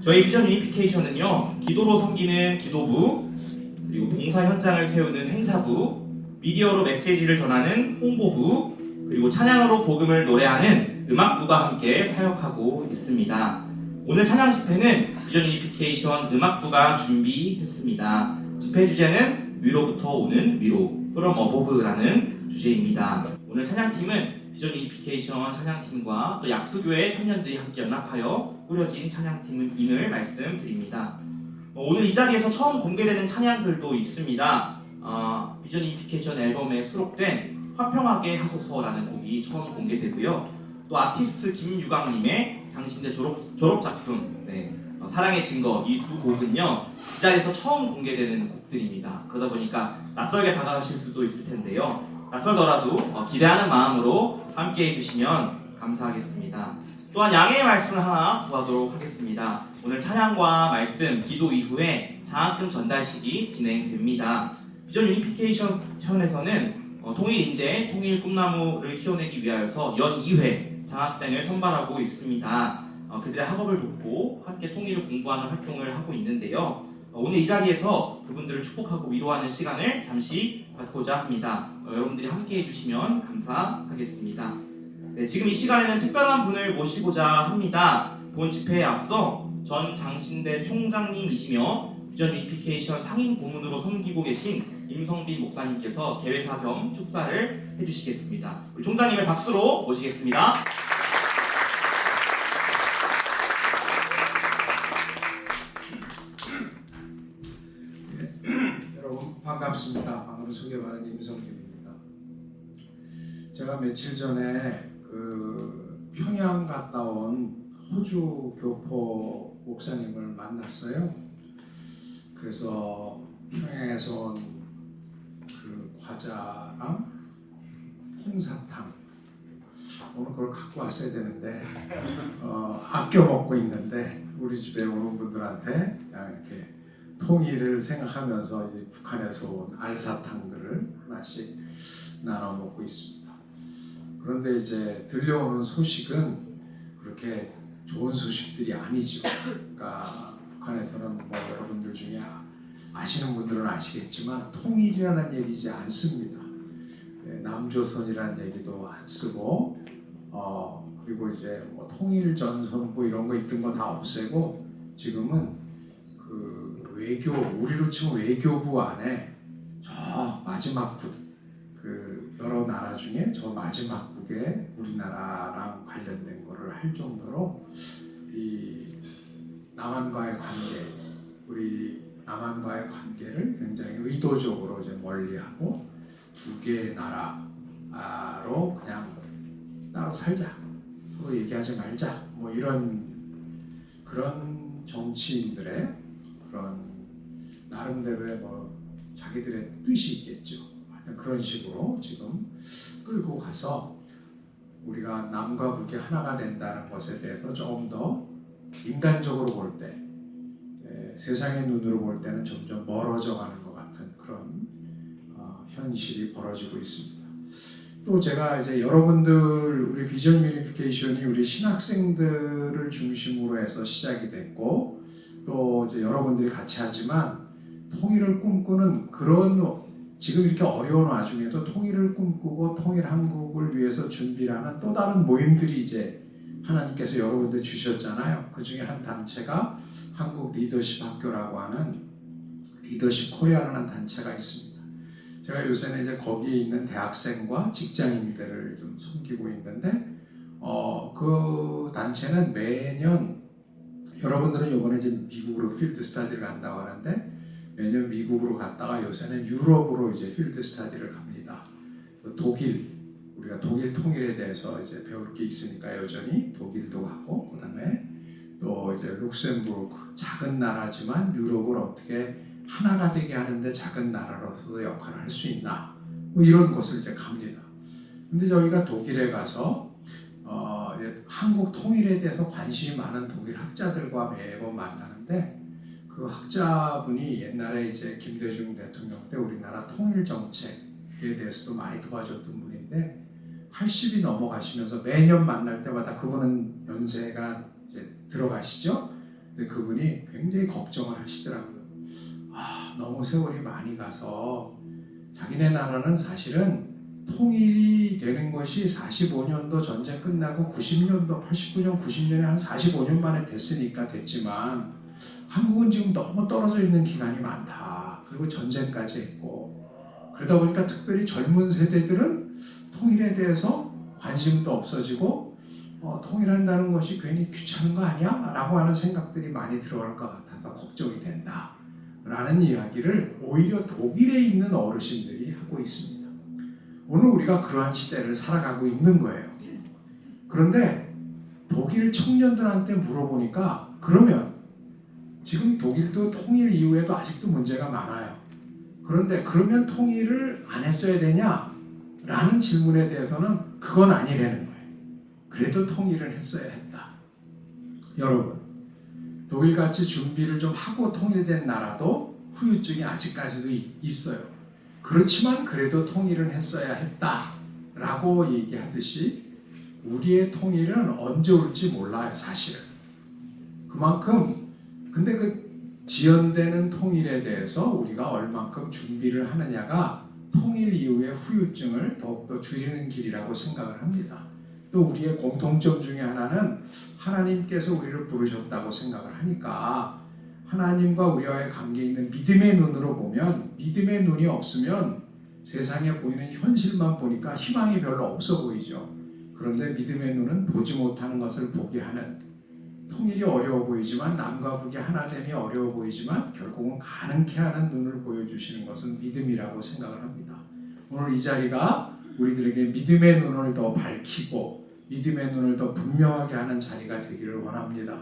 저희 비전 유니피케이션은요, 기도로 섬기는 기도부, 그리고 봉사 현장을 세우는 행사부, 미디어로 메시지를 전하는 홍보부, 그리고 찬양으로 복음을 노래하는 음악부가 함께 사역하고 있습니다. 오늘 찬양 집회는 비전 유니피케이션 음악부가 준비했습니다. 집회 주제는 위로부터 오는 위로, From Above라는 주제입니다. 오늘 찬양팀은 비전 유니피케이션 찬양팀과 또 약수교회 청년들이 함께 연합하여 꾸려진 찬양팀임을 말씀드립니다. 오늘 이 자리에서 처음 공개되는 찬양들도 있습니다. 비전 유니피케이션 앨범에 수록된 화평하게 하소서라는 곡이 처음 공개되고요. 또 아티스트 김유광님의 장신대 졸업작품 사랑의 증거, 이 두 곡은요 이 자리에서 처음 공개되는 곡들입니다. 그러다 보니까 낯설게 다가가실 수도 있을 텐데요, 낯설더라도 기대하는 마음으로 함께 해주시면 감사하겠습니다. 또한 양해의 말씀을 하나 구하도록 하겠습니다. 오늘 찬양과 말씀, 기도 이후에 장학금 전달식이 진행됩니다. 비전 유니피케이션에서는 통일 인재, 통일 꿈나무를 키워내기 위하여서 연 2회 장학생을 선발하고 있습니다. 그들의 학업을 돕고 함께 통일을 공부하는 활동을 하고 있는데요. 오늘 이 자리에서 그분들을 축복하고 위로하는 시간을 잠시 갖고자 합니다. 여러분들이 함께 해주시면 감사하겠습니다. 지금 이 시간에는 특별한 분을 모시고자 합니다. 본 집회에 앞서 전 장신대 총장님이시며 비전 유니피케이션 상임 고문으로 섬기고 계신 임성빈 목사님께서 개회사 겸 축사를 해주시겠습니다. 우리 총장님을 박수로 모시겠습니다. 여러분 반갑습니다. 방금 소개받은 임성빈입니다. 제가 며칠 전에 평양 갔다 온 호주 교포 목사님을 만났어요. 그래서 평양에서 온 과자랑 홍사탕, 오늘 그걸 갖고 왔어야 되는데 아껴 먹고 있는데, 우리 집에 오는 분들한테 그냥 이렇게 통일을 생각하면서 이제 북한에서 온 알사탕들을 하나씩 나눠 먹고 있습니다. 그런데 이제 들려오는 소식은 그렇게 좋은 소식들이 아니죠. 그러니까 북한에서는 여러분들 중에 아시는 분들은 아시겠지만 통일이라는 얘기 이제 안 씁니다. 남조선이라는 얘기도 안 쓰고 그리고 이제 통일전선부 이런 거 있던 거 다 없애고 지금은 외교, 우리로 치면 외교부 안에 저 마지막 국, 여러 나라 중에 저 마지막 국에 우리나라랑 관련된 거를 할 정도로 이 남한과의 관계, 우리 남한과의 관계를 굉장히 의도적으로 이제 멀리하고 두 개의 나라로 그냥 따로 살자, 서로 얘기하지 말자, 그런 정치인들의 그런 나름대로의 자기들의 뜻이 있겠죠. 하여튼 그런 식으로 지금 끌고 가서 우리가 남과 북이 하나가 된다는 것에 대해서 조금 더 인간적으로 볼 때, 세상의 눈으로 볼 때는 점점 멀어져 가는 것 같은 그런 현실이 벌어지고 있습니다. 또 제가 이제 여러분들, 우리 비전 유니피케이션이 우리 신학생들을 중심으로 해서 시작이 됐고, 또 이제 여러분들이 같이 하지만 통일을 꿈꾸는 그런, 지금 이렇게 어려운 와중에도 통일을 꿈꾸고 통일 한국을 위해서 준비하는 또 다른 모임들이 이제 하나님께서 여러분들 주셨잖아요. 그 중에 한 단체가 한국 리더십 학교라고 하는 리더십 코리아라는 단체가 있습니다. 제가 요새는 이제 거기에 있는 대학생과 직장인들을 좀 섬기고 있는데, 그 단체는 매년, 여러분들은 이번에 이제 미국으로 필드 스터디를 간다고 하는데, 매년 미국으로 갔다가 요새는 유럽으로 이제 필드 스터디를 갑니다. 그래서 우리가 독일 통일에 대해서 이제 배울 게 있으니까 여전히 독일도 가고, 그다음에 또 이제 룩셈부르크, 작은 나라지만 유럽을 어떻게 하나가 되게 하는데 작은 나라로서도 역할을 할 수 있나, 이런 곳을 이제 갑니다. 근데 저희가 독일에 가서 한국 통일에 대해서 관심이 많은 독일 학자들과 매번 만나는데, 그 학자분이 옛날에 이제 김대중 대통령 때 우리나라 통일 정책에 대해서도 많이 도와줬던 분인데, 80이 넘어가시면서 매년 만날 때마다, 그분은 연세가 이제 들어가시죠. 근데 그분이 굉장히 걱정을 하시더라고요. 너무 세월이 많이 가서 자기네 나라는 사실은 통일이 되는 것이 45년도 전쟁 끝나고 90년도, 89년, 90년에 한 45년 만에 됐으니까 됐지만 한국은 지금 너무 떨어져 있는 기간이 많다. 그리고 전쟁까지 했고 그러다 보니까 특별히 젊은 세대들은 통일에 대해서 관심도 없어지고 통일한다는 것이 괜히 귀찮은 거 아니야? 라고 하는 생각들이 많이 들어갈 것 같아서 걱정이 된다. 라는 이야기를 오히려 독일에 있는 어르신들이 하고 있습니다. 오늘 우리가 그러한 시대를 살아가고 있는 거예요. 그런데 독일 청년들한테 물어보니까 그러면 지금 독일도 통일 이후에도 아직도 문제가 많아요. 그런데 그러면 통일을 안 했어야 되냐? 라는 질문에 대해서는 그건 아니라는 거예요. 그래도 통일을 했어야 했다. 여러분, 독일같이 준비를 좀 하고 통일된 나라도 후유증이 아직까지도 있어요. 그렇지만 그래도 통일은 했어야 했다라고 얘기하듯이 우리의 통일은 언제 올지 몰라요, 사실은. 그만큼 근데 그 지연되는 통일에 대해서 우리가 얼만큼 준비를 하느냐가 통일 이후의 후유증을 더욱더 줄이는 길이라고 생각을 합니다. 또 우리의 공통점 중에 하나는 하나님께서 우리를 부르셨다고 생각을 하니까 하나님과 우리와의 관계에 있는 믿음의 눈으로 보면 믿음의 눈이 없으면 세상에 보이는 현실만 보니까 희망이 별로 없어 보이죠. 그런데 믿음의 눈은 보지 못하는 것을 보게 하는 통일이 어려워 보이지만 남과 북이 하나됨이 어려워 보이지만 결국은 가능케 하는 눈을 보여주시는 것은 믿음이라고 생각을 합니다. 오늘 이 자리가 우리들에게 믿음의 눈을 더 밝히고 믿음의 눈을 더 분명하게 하는 자리가 되기를 원합니다.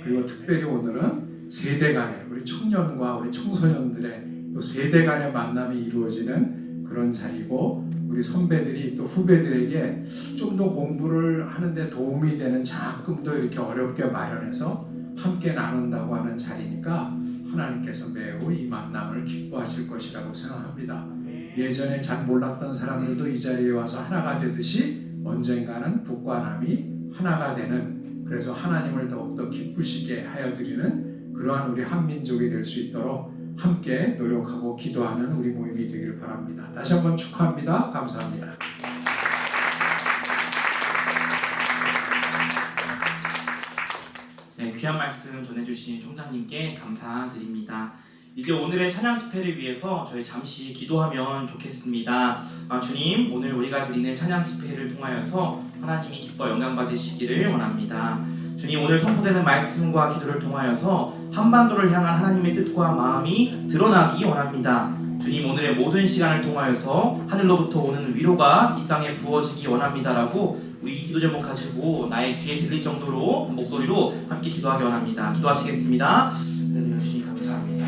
그리고 특별히 오늘은 세대 간의 우리 청년과 우리 청소년들의 또 세대 간의 만남이 이루어지는 그런 자리고 우리 선배들이 또 후배들에게 좀 더 공부를 하는데 도움이 되는 장학금도 이렇게 어렵게 마련해서 함께 나눈다고 하는 자리니까 하나님께서 매우 이 만남을 기뻐하실 것이라고 생각합니다. 예전에 잘 몰랐던 사람들도 이 자리에 와서 하나가 되듯이 언젠가는 북과 남이 하나가 되는 그래서 하나님을 더욱더 기쁘시게 하여 드리는 그러한 우리 한민족이 될 수 있도록 함께 노력하고 기도하는 우리 모임이 되기를 바랍니다. 다시 한번 축하합니다. 감사합니다. 네, 귀한 말씀 전해주신 총장님께 감사드립니다. 이제 오늘의 찬양 집회를 위해서 저희 잠시 기도하면 좋겠습니다. 주님, 오늘 우리가 드리는 찬양 집회를 통하여서 하나님이 기뻐 영광 받으시기를 원합니다. 주님, 오늘 선포되는 말씀과 기도를 통하여서 한반도를 향한 하나님의 뜻과 마음이 드러나기 원합니다. 주님, 오늘의 모든 시간을 통하여서 하늘로부터 오는 위로가 이 땅에 부어지기 원합니다라고 우리 기도 제목 가지고 나의 귀에 들릴 정도로 목소리로 함께 기도하기 원합니다. 기도하시겠습니다. 할렐루야, 주님 감사합니다.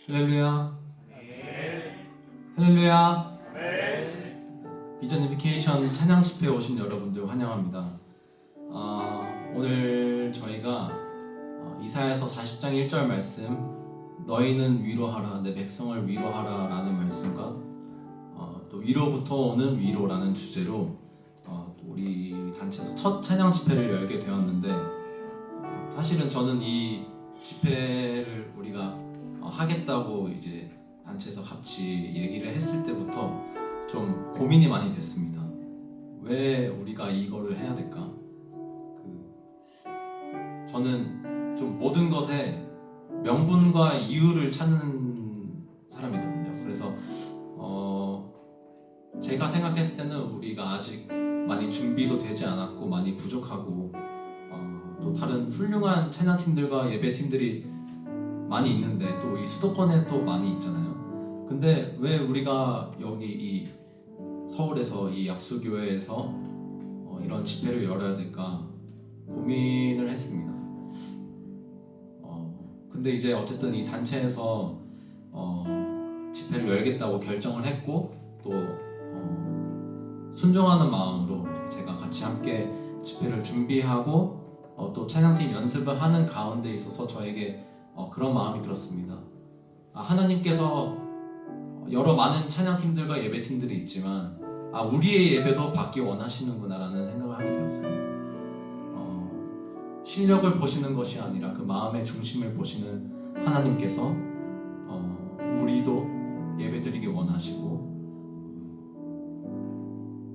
할렐루야. 할렐루야. 비전 내비게이션 찬양 집회에 오신 여러분들 환영합니다. 오늘 저희가 이사야서 40장 1절 말씀, 너희는 위로하라 내 백성을 위로하라 라는 말씀과 또 위로부터 오는 위로라는 주제로 또 우리 단체에서 첫 찬양 집회를 열게 되었는데, 사실은 저는 이 집회를 우리가 하겠다고 이제 단체에서 같이 얘기를 했을 때부터 좀 고민이 많이 됐습니다. 왜 우리가 이거를 해야 될까? 저는 좀 모든 것에 명분과 이유를 찾는 사람이거든요. 그래서 제가 생각했을 때는 우리가 아직 많이 준비도 되지 않았고 많이 부족하고 또 다른 훌륭한 찬양팀들과 예배팀들이 많이 있는데 또 이 수도권에 또 많이 있잖아요. 근데 왜 우리가 여기 이 서울에서 이 약수교회에서 이런 집회를 열어야 될까 고민을 했습니다. 근데 이제 어쨌든 이 단체에서 집회를 열겠다고 결정을 했고 또 순종하는 마음으로 제가 같이 함께 집회를 준비하고 또 찬양팀 연습을 하는 가운데 있어서 저에게 그런 마음이 들었습니다. 하나님께서 여러 많은 찬양팀들과 예배팀들이 있지만 우리의 예배도 받기 원하시는구나 라는 생각을 하게 되었어요. 실력을 보시는 것이 아니라 그 마음의 중심을 보시는 하나님께서 우리도 예배드리기 원하시고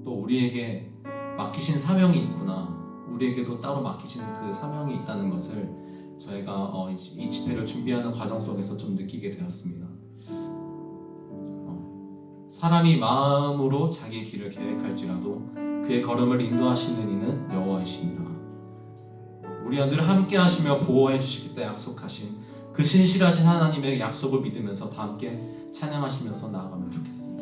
또 우리에게 맡기신 사명이 있구나, 우리에게도 따로 맡기신 그 사명이 있다는 것을 저희가 이 집회를 준비하는 과정 속에서 좀 느끼게 되었습니다. 사람이 마음으로 자기의 길을 계획할지라도 그의 걸음을 인도하시는 이는 여호와이시니라. 우리와 늘 함께 하시며 보호해 주시겠다 약속하신 그 신실하신 하나님의 약속을 믿으면서 다 함께 찬양하시면서 나아가면 좋겠습니다.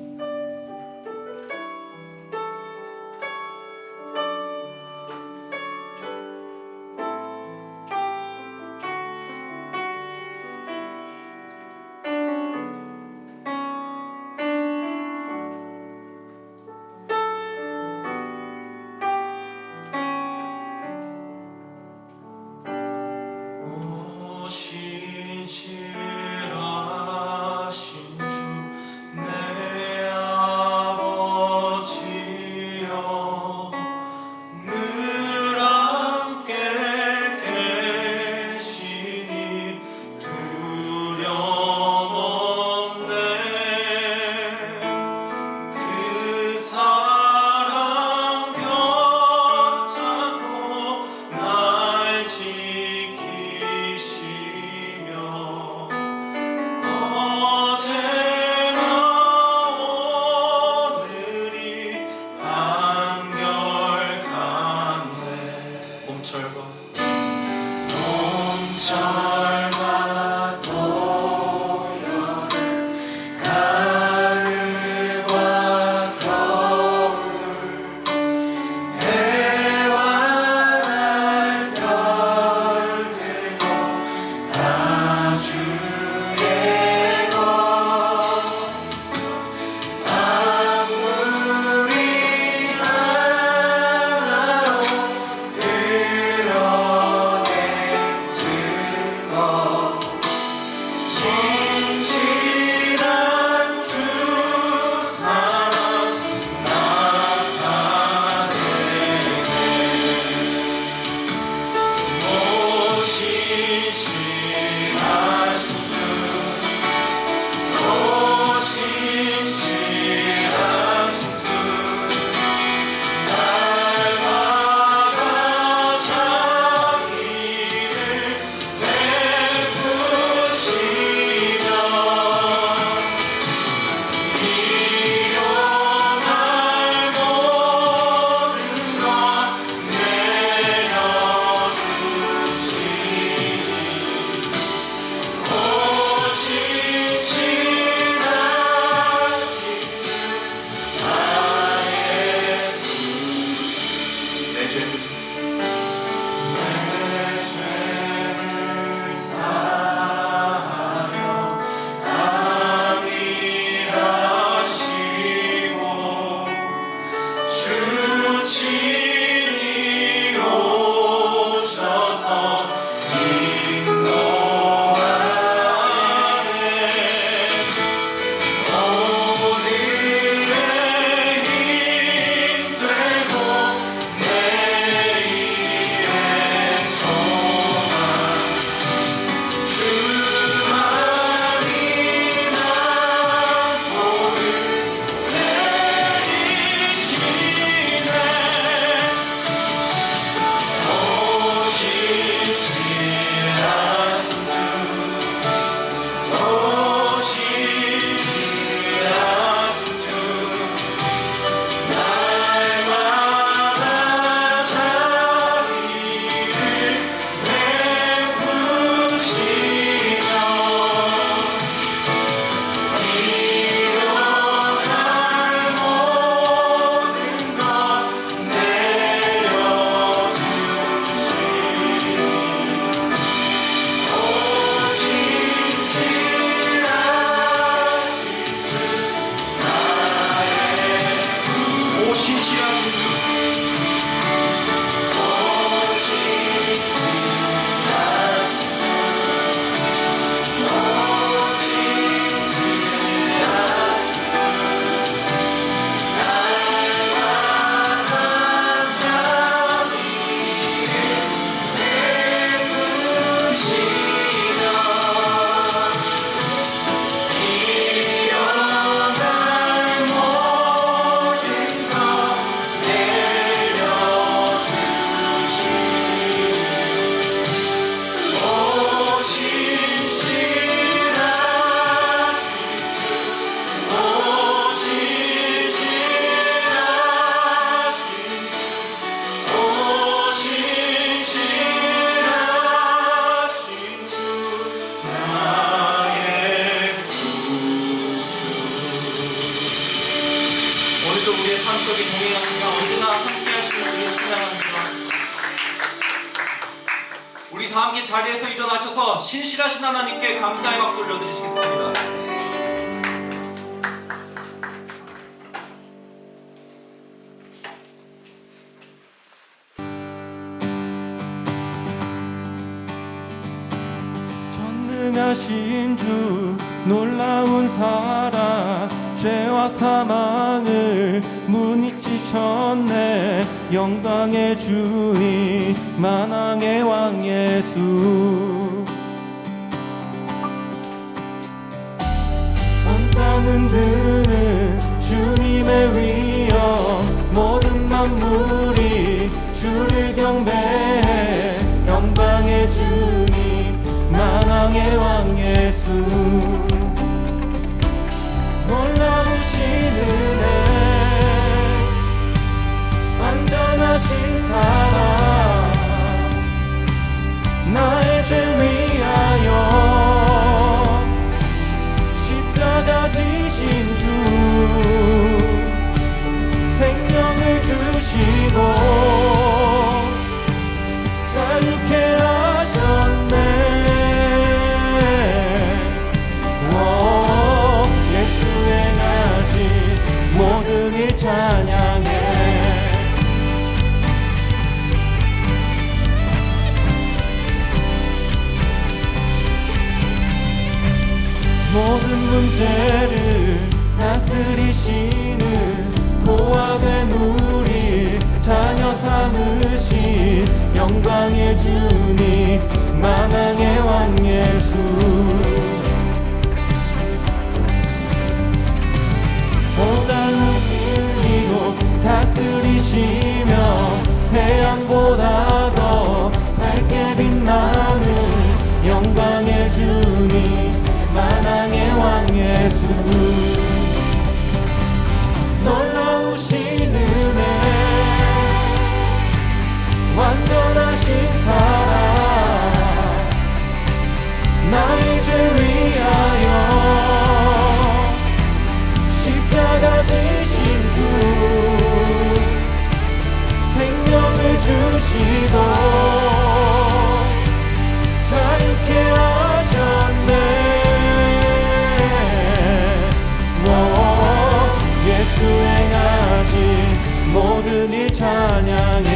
영적인 동행하시며 언제나 함께 하시는 주님 찬양합니다. 우리 다 함께 자리에서 일어나셔서 신실하신 하나님께 감사의 박수 올려드리시겠습니다. 전능하신 주 놀라운 사랑 죄와 사망을 무니치셨네. 영광의 주님 만왕의 왕 예수. 온 땅 흔드는 주님의 위엄 모든 만물이 주를 경배해. 영광의 주님 만왕의 왕 예수. 놀라우신 은혜 완전하신 사랑 나의 죄 위하여 십자가 지신 주 생명을 주시고 자유케 하셨네. 모든 일 찬양해. 모든 문제를 다스리시는 고아된 우리 자녀 삼으신 영광의 주님 만왕의 왕 예수. 보다는 진리로 다스리시며 태양보다 더 밝게 빛나는 영광의 주님 만왕의 왕 예수. 놀라우신 은혜 완전하신 사랑 나의 죄 위하여 십자가 지신 주 생명을 주시고 자유케 하셨네. 예수 행하신 모든 일 찬양해.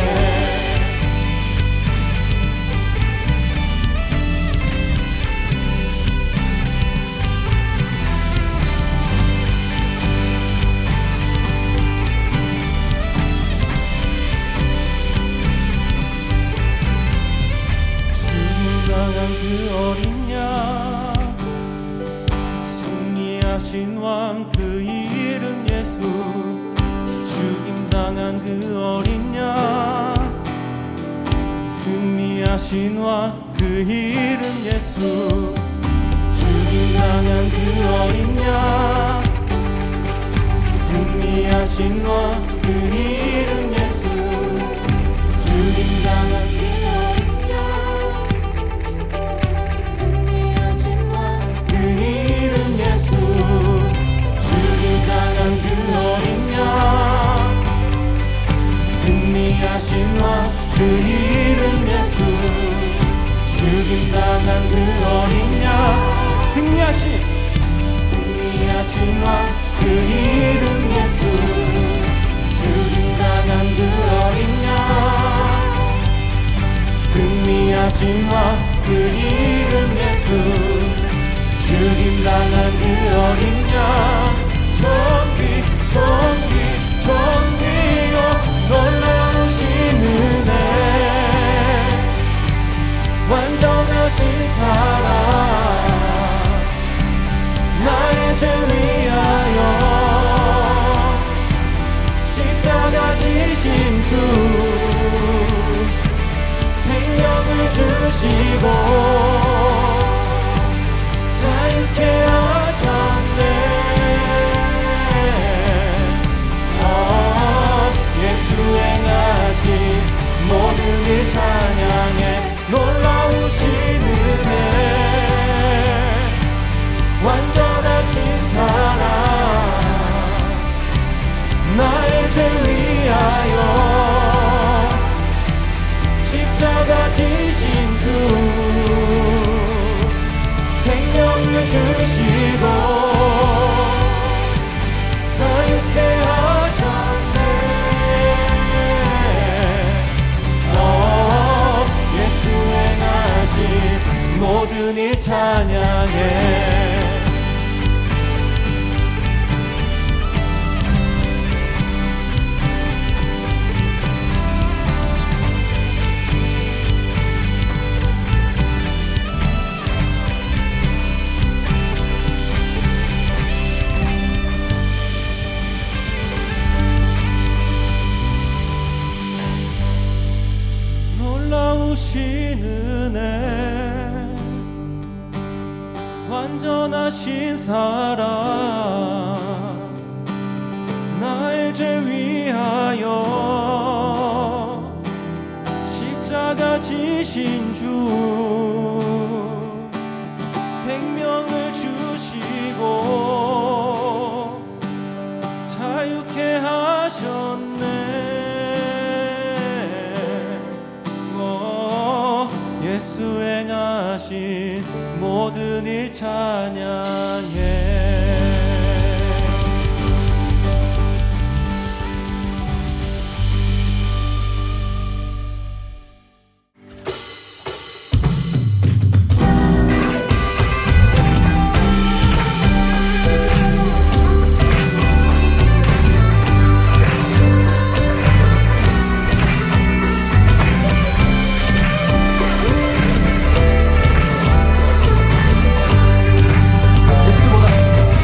그 어린 양 승리하신 왕 그 이름 예수. 죽임당한 그 어린 양 승리하신 왕 그 이름 예수. 죽임당한 그 어린 양 승리하신 왕 그 이름 예수. 죽임당한 승리하신 왕 그 이름 예수. 죽임당한 그 어린 양 승리하신 왕 그 이름 예수. 죽임당한 그 어린 양 승리하신 왕 그 이름 예수. 죽임당한 그 어린 양 존귀요 놀라우신 은혜 완전하신 사랑 나의 죄 위하여 십자가 지신 주 생명을 주시고 자유케 하셨네. 예수 행하신 모든 일 찬양해. 놀라우신 은혜 완전하신 사랑 나의 죄 모든 일 찬양해. 놀라우신 은혜, 완전하신 사랑, 나의 죄 위하여 십자가 지신 주, 생명을 주시고 자유케 하셨네. 예수 행하신 모든 일 찬양해. 예수보다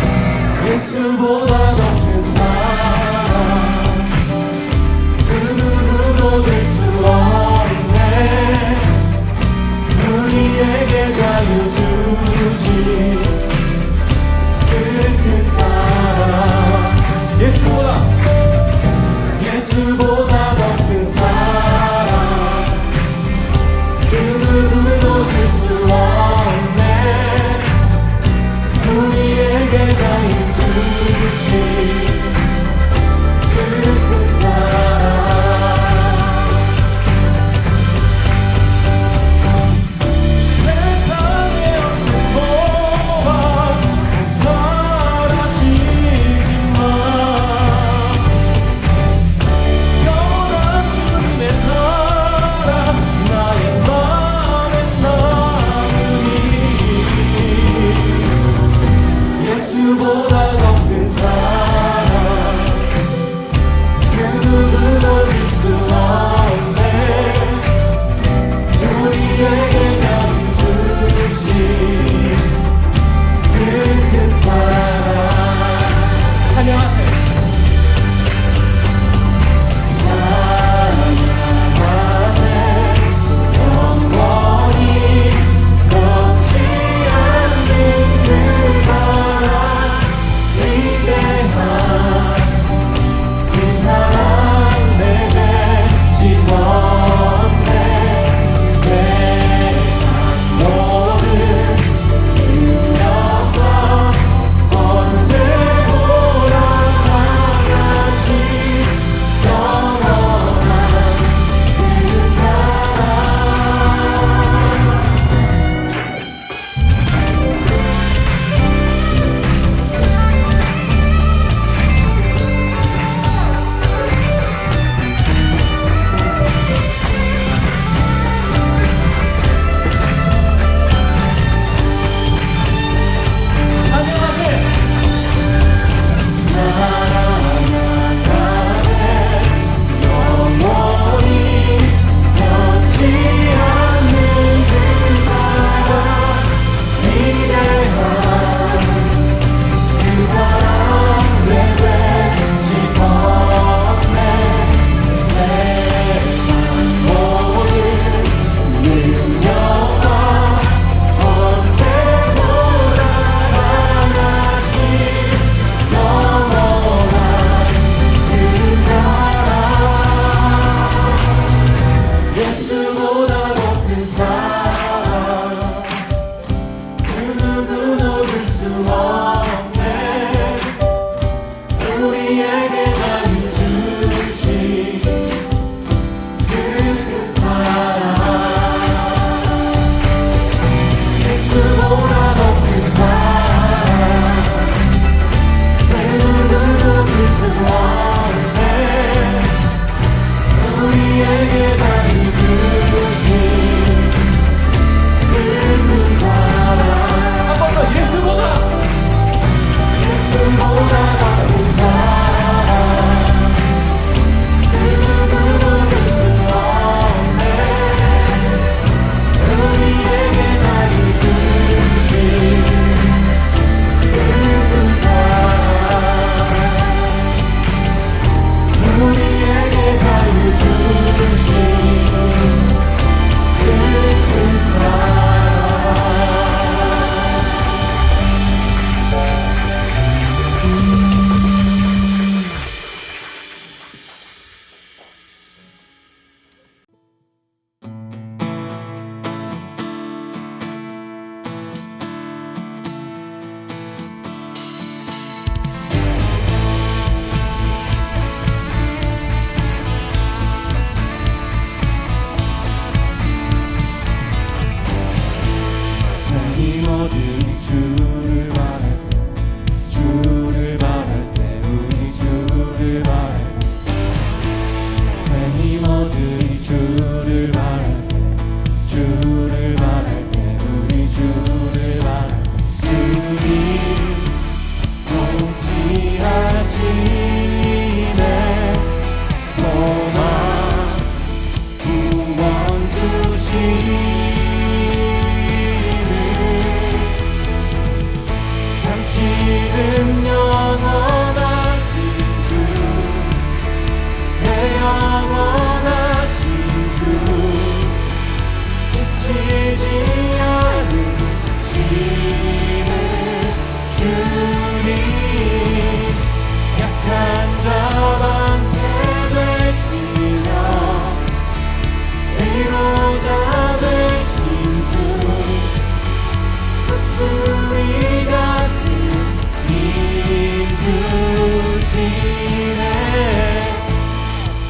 새 힘 얻으니 주를 바랄 때 우리 주를 바랄 때 새 힘 얻으니 주를 바랄 때 주를 바랄 때 우리 주를 바랄 때 주님 통치하시네 소망 구원 주시네 당신은 영원하신 주 내 영원하신 주 지치지 않으시는 주님 약한 자 방패 되시며 위로자 되신 주 목소리 같은 힘 주시네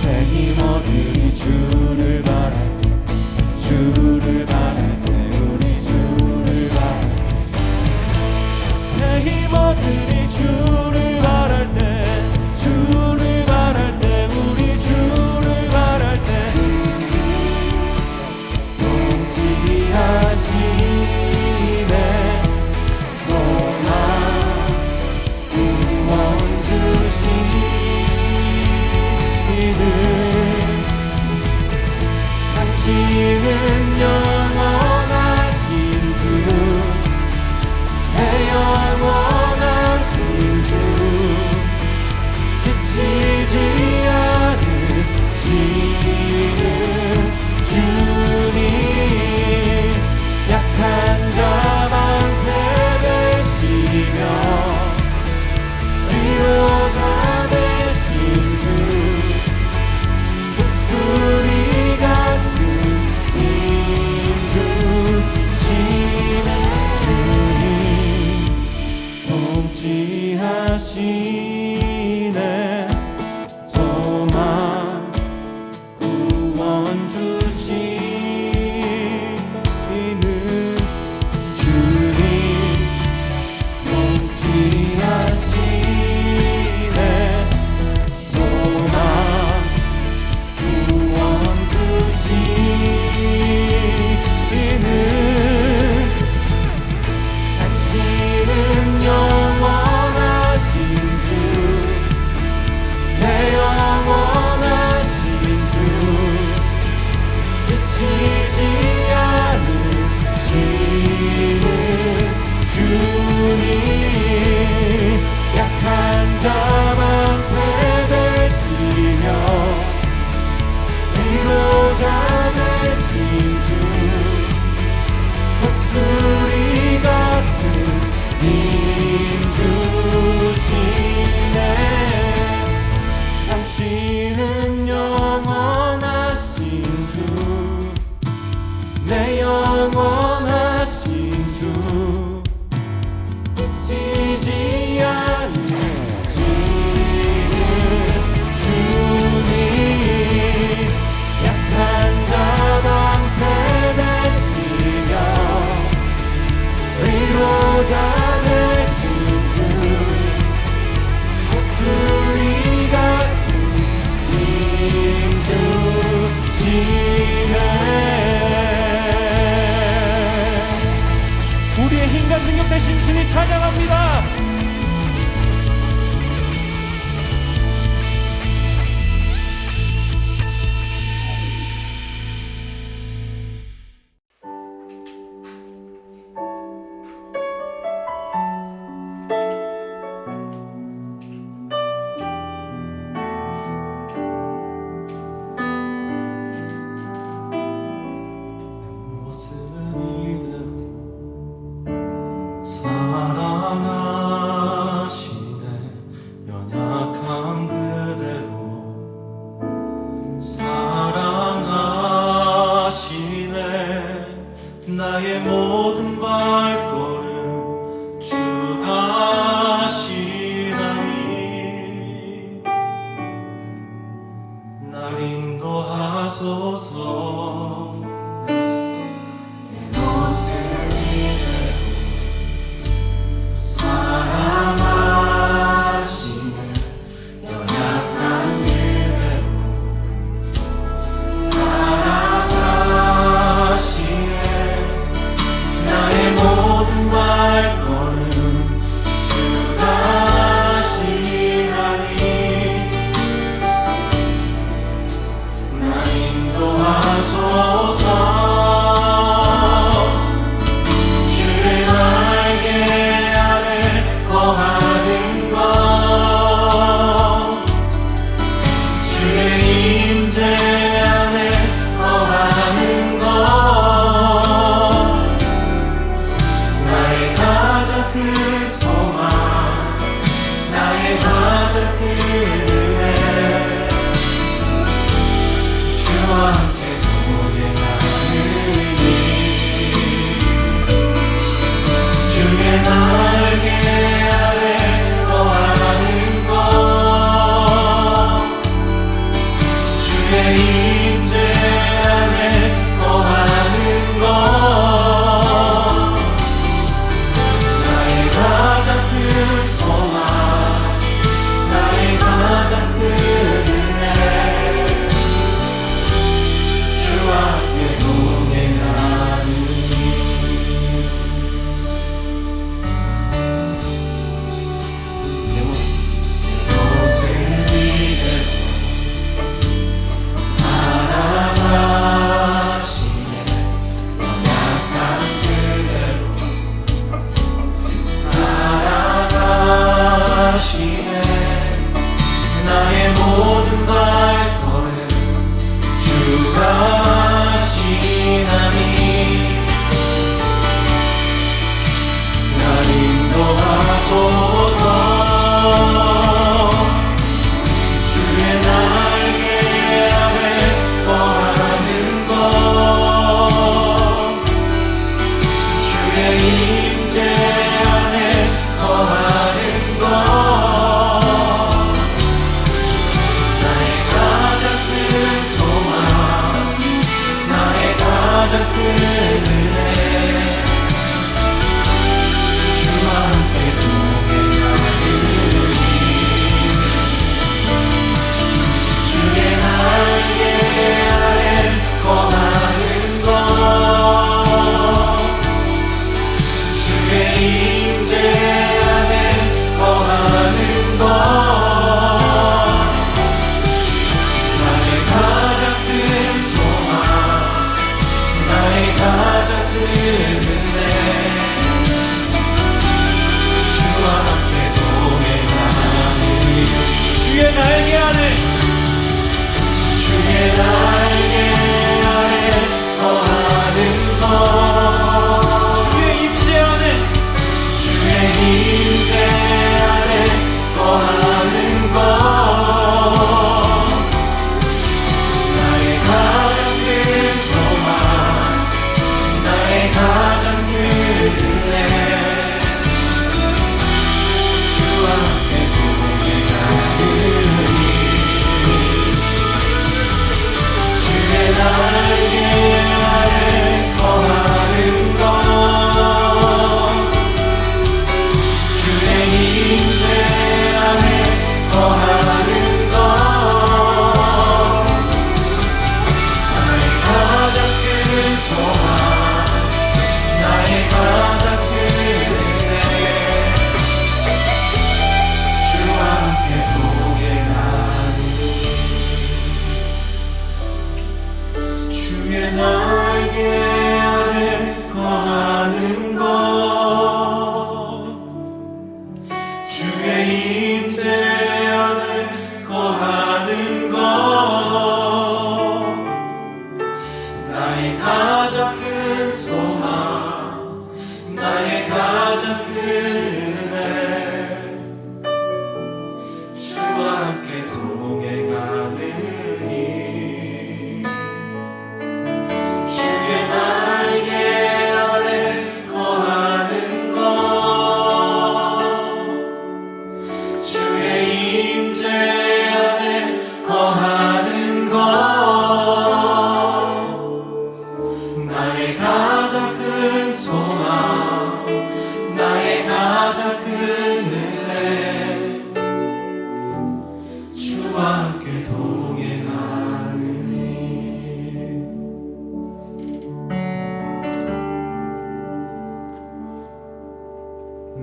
새 힘 얻으니 주를 바랄 때 주를 바랄 때 우리 주를 바랄 때 새 힘 얻으니 주를 바랄 때 주를 바랄 때 우리 주를 바랄 때 통치하시네 소망 구원 주시는 당신은 영원하신 주 내 영원하신 주 지치지 않으시는 주님 약한 자 방패 되시며 위로자 되신 주 목소리 같은 힘 주시네 주님 통치하시네 소망 구원 주시는 주님 통치하시네 소망 구원 주시는 당신은 영원하신 주 내 영원하신 주 지치지 않으시는 주님 약한 자 방패 되시며 위로자 되신 주 목소리 같은 힘 주시네 당신은 영원하신 주 내 영원하신 주 지치지 않으시는 주님 약한 자 방패 되시며 위로자 되신 주 목소리 같은 힘 주시네 우리의 힘과 능력 되신 주님 찬양합니다. 사랑하시네 연약함 그대로 사랑하시네 나의 모든 발걸음 주가 하시나니 날 인도하소서 내 모습 위에 큰 소망 나의 가장 큰 은혜 주와 함께 동행하느니 주의 날개 아래 거하는 것 주의 임재 안에 거하는 것 나의 가장 큰 소망 나의 가장 큰 은혜 주와 함께 동행하느니 옷을 이대로 사랑하시네 연약한 그대로 사랑하시네 나의 모든 발걸음 주가 지나니 날 인도하소서 주의 날개 아래 거하는 것 주의 임재 안에 거하는 것 나의 가장 큰 소망 나의 가장 큰 은혜 주와 함께 동행하느니 주의 날개 아래 거하는 것 주의 임재 안에 거하는 것 나의 가장 큰 소망 나의 가장 큰 은혜 주와 함께 동행하니 주의 날개 아래 주의 날개 아래 거하는 것 주의 임재 안에 주의 임재 안에 거하는 것 나의 가장 큰 소망 나의 가장 큰 은혜 주와 함께 동행하느니 주의 날개 아래 거하는 것 주의 임재 안에 거하는 것 나의 가장 큰 소망 나의 가장 큰 은혜 주와 함께 동행하니 주의 날개 아래 거하는 것 주의 임재 안에 거하는 것 나의 가장 큰 소망 나의 가장 큰 은혜 주와 함께 동행하느니 주의 날개 아래 거하는 것 주의 임재 안에 거하는 것 나의 가장 큰 소망 나의 가장 큰 은혜 주와 함께 동행하느니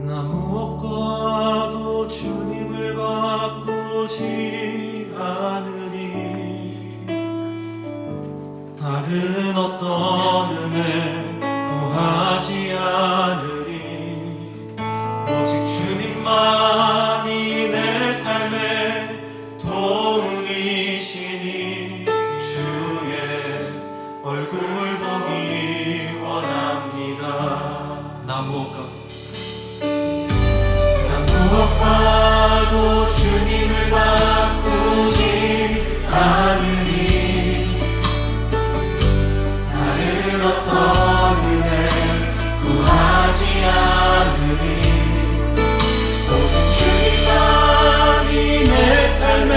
나 무엇과도 주님을 바꾸지 않으리 다른 어떤 은혜 구하지 않으리 오직 주님만이 내 삶의 도움이시니 주의 얼굴 보기 원합니다 나 무엇과 무엇과도 주님을 바꾸지 않으니 다른 어떤 은혜 구하지 않으니 오직 주님만이 내 삶의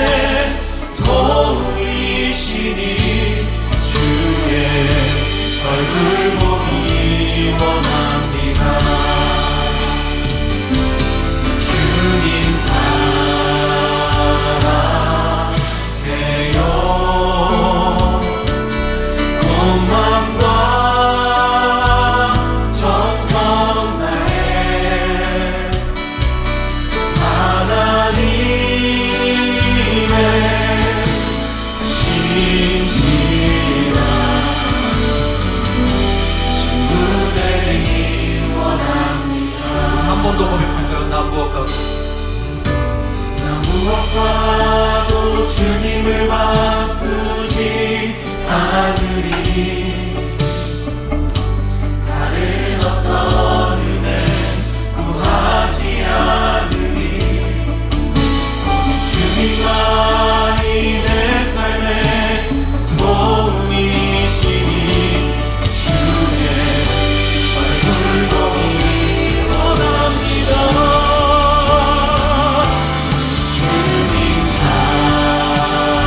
도움이시니 주의 얼굴 보기 원합니다. 주님 사랑해요. 온 마음과 정성 다해 하나님의 신실한 친구 되기 원합니다. 한 번 더 고백할까요? 나 무엇과도 나 무엇과도 주님을 바꾸지 않으리 다른 어떤 은혜 구하지 않으리 오직 주님만이 내 삶의 도움이시니 주의 얼굴 보기 원합니다. 주님 사랑해요.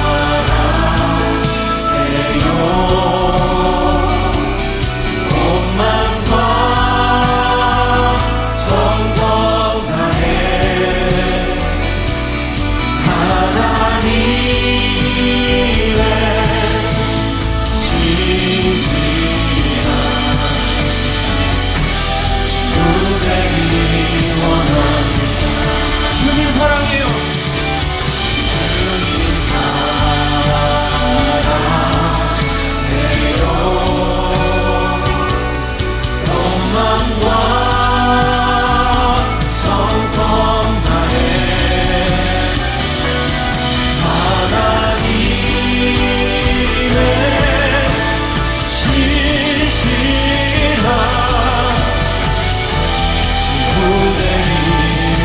온 마음과 정성 다해 하나님의 신실한 친구 되기 원합니다. 주님 사랑해요. 주님 사랑해요. 온 마음과 정성 다해 하나님의 신실한 친구 되기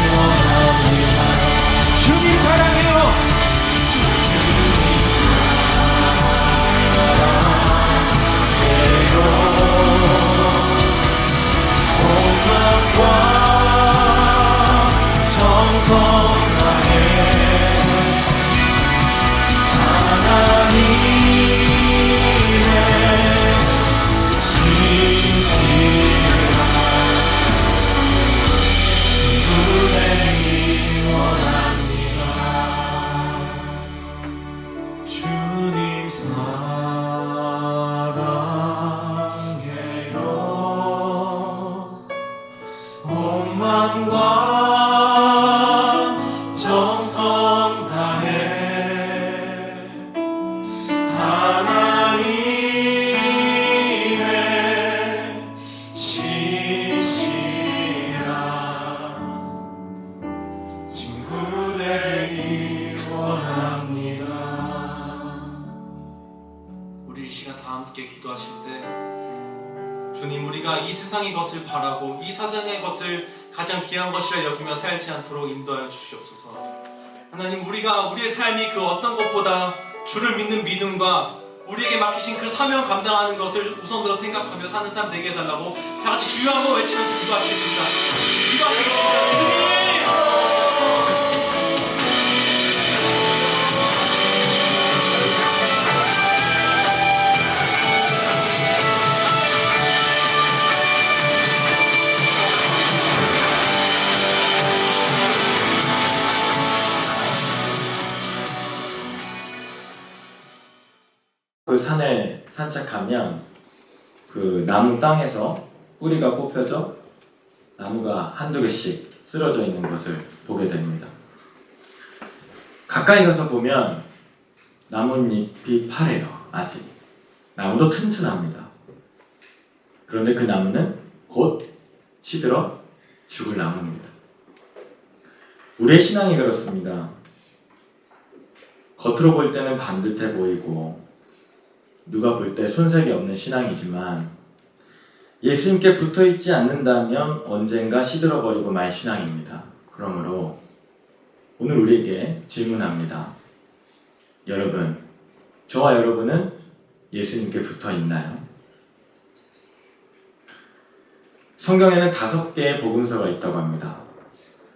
원합니다. 주님 사랑해요. 온 마음과 정성 다해 하나님의 신실한 친구 되기 원합니다. 주님 사랑해요. 온 마음과 정성 다해 하나님의 신실한 친구 되기 원합니다. 우리 이 시간 다 함께 기도하실 때 주님 우리가 이 세상의 것을 바라고 이 세상의 것을 가장 귀한 것이라 여기며 살지 않도록 인도하여 주시옵소서. 하나님 우리가 우리의 삶이 그 어떤 것보다 주를 믿는 믿음과 우리에게 맡기신 그 사명 감당하는 것을 우선으로 생각하며 사는 삶 되게 해달라고 다 같이 주여 한번 외치면서 기도하시겠습니다. 기도하시겠습니다. 주님! 그 산을 산책하면 그 나무 땅에서 뿌리가 뽑혀져 나무가 한두 개씩 쓰러져 있는 것을 보게 됩니다. 가까이 가서 보면 나뭇잎이 파래요. 아직 나무도 튼튼합니다. 그런데 그 나무는 곧 시들어 죽을 나무입니다. 우리의 신앙이 그렇습니다. 겉으로 볼 때는 반듯해 보이고 누가 볼 때 손색이 없는 신앙이지만 예수님께 붙어있지 않는다면 언젠가 시들어버리고 말 신앙입니다. 그러므로 오늘 우리에게 질문합니다. 여러분, 저와 여러분은 예수님께 붙어 있나요? 성경에는 5개의 복음서가 있다고 합니다.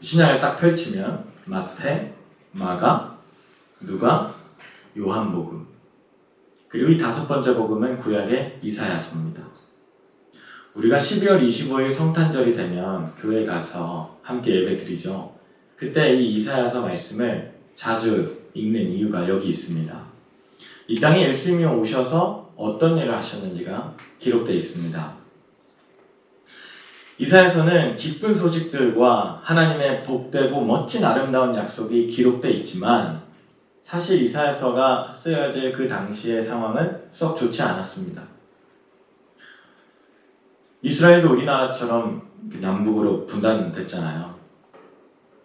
신약을 딱 펼치면 마태, 마가, 누가, 요한복음. 그리고 이 5번째 복음은 구약의 이사야서입니다. 우리가 12월 25일 성탄절이 되면 교회 가서 함께 예배드리죠. 그때 이 이사야서 말씀을 자주 읽는 이유가 여기 있습니다. 이 땅에 예수님이 오셔서 어떤 일을 하셨는지가 기록되어 있습니다. 이사야서는 기쁜 소식들과 하나님의 복되고 멋진 아름다운 약속이 기록되어 있지만 사실 이사야서가 쓰여질 그 당시의 상황은 썩 좋지 않았습니다. 이스라엘도 우리나라처럼 남북으로 분단됐잖아요.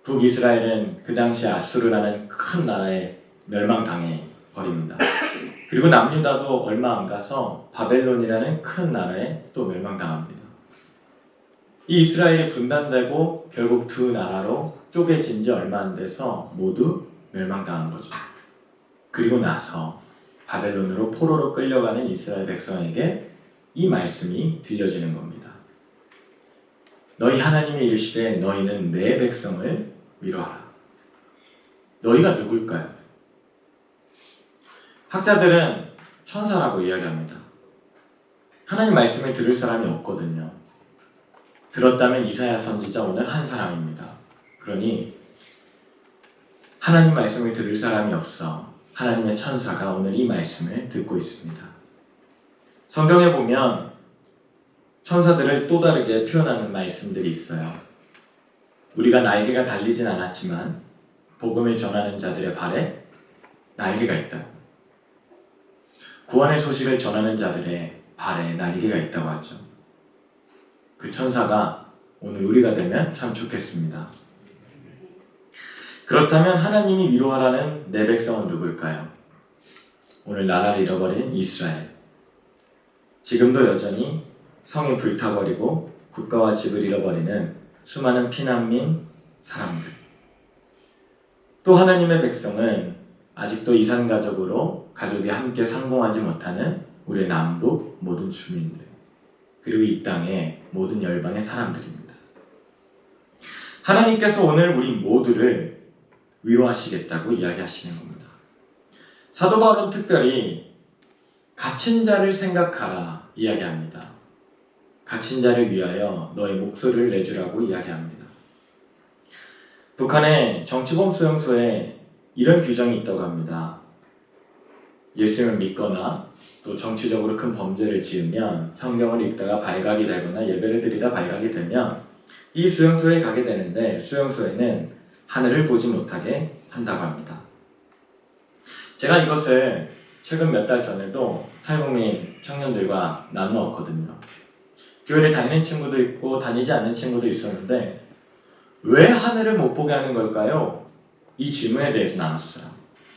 북이스라엘은 그 당시 아수르라는 큰 나라에 멸망당해 버립니다. 그리고 남유다도 얼마 안 가서 바벨론이라는 큰 나라에 또 멸망당합니다. 이 이스라엘이 분단되고 결국 두 나라로 쪼개진 지 얼마 안 돼서 모두 멸망당한 거죠. 그리고 나서 바벨론으로 포로로 끌려가는 이스라엘 백성에게 이 말씀이 들려지는 겁니다. 너희 하나님이 이르시되 너희는 내 백성을 위로하라. 너희가 누굴까요? 학자들은 천사라고 이야기합니다. 하나님 말씀을 들을 사람이 없거든요. 들었다면 이사야 선지자 오늘 한 사람입니다. 그러니 하나님 말씀을 들을 사람이 없어 하나님의 천사가 오늘 이 말씀을 듣고 있습니다. 성경에 보면 천사들을 또 다르게 표현하는 말씀들이 있어요. 우리가 날개가 달리진 않았지만 복음을 전하는 자들의 발에 날개가 있다. 구원의 소식을 전하는 자들의 발에 날개가 있다고 하죠. 그 천사가 오늘 우리가 되면 참 좋겠습니다. 그렇다면 하나님이 위로하라는 내 백성은 누굴까요? 오늘 나라를 잃어버린 이스라엘. 지금도 여전히 성이 불타버리고 국가와 집을 잃어버리는 수많은 피난민 사람들. 또 하나님의 백성은 아직도 이산가족으로 가족이 함께 상봉하지 못하는 우리 남북 모든 주민들. 그리고 이 땅의 모든 열방의 사람들입니다. 하나님께서 오늘 우리 모두를 위로하시겠다고 이야기하시는 겁니다. 사도 바울은 특별히 갇힌 자를 생각하라 이야기합니다. 갇힌 자를 위하여 너의 목소리를 내주라고 이야기합니다. 북한의 정치범 수용소에 이런 규정이 있다고 합니다. 예수님을 믿거나 또 정치적으로 큰 범죄를 지으면 성경을 읽다가 발각이 되거나 예배를 드리다 발각이 되면 이 수용소에 가게 되는데 수용소에는 하늘을 보지 못하게 한다고 합니다. 제가 이것을 최근 몇 달 전에도 탈북민 청년들과 나누었거든요. 교회를 다니는 친구도 있고 다니지 않는 친구도 있었는데 왜 하늘을 못 보게 하는 걸까요? 이 질문에 대해서 나눴어요.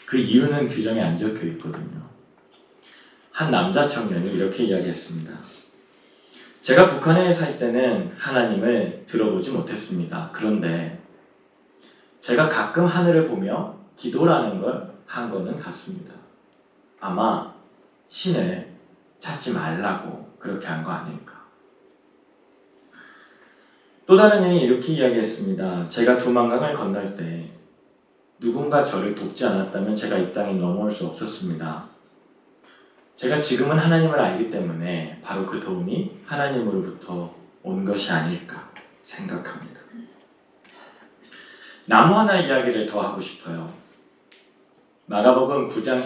그 이유는 규정에 안 적혀 있거든요. 한 남자 청년이 이렇게 이야기했습니다. 제가 북한에 살 때는 하나님을 들어보지 못했습니다. 그런데 제가 가끔 하늘을 보며 기도라는 걸 한 거는 같습니다. 아마 신을 찾지 말라고 그렇게 한 거 아닐까. 또 다른 이는 이렇게 이야기했습니다. 제가 두만강을 건널 때 누군가 저를 돕지 않았다면 제가 이 땅에 넘어올 수 없었습니다. 제가 지금은 하나님을 알기 때문에 바로 그 도움이 하나님으로부터 온 것이 아닐까 생각합니다. 나무 하나 이야기를 더 하고 싶어요. 마가복음 9장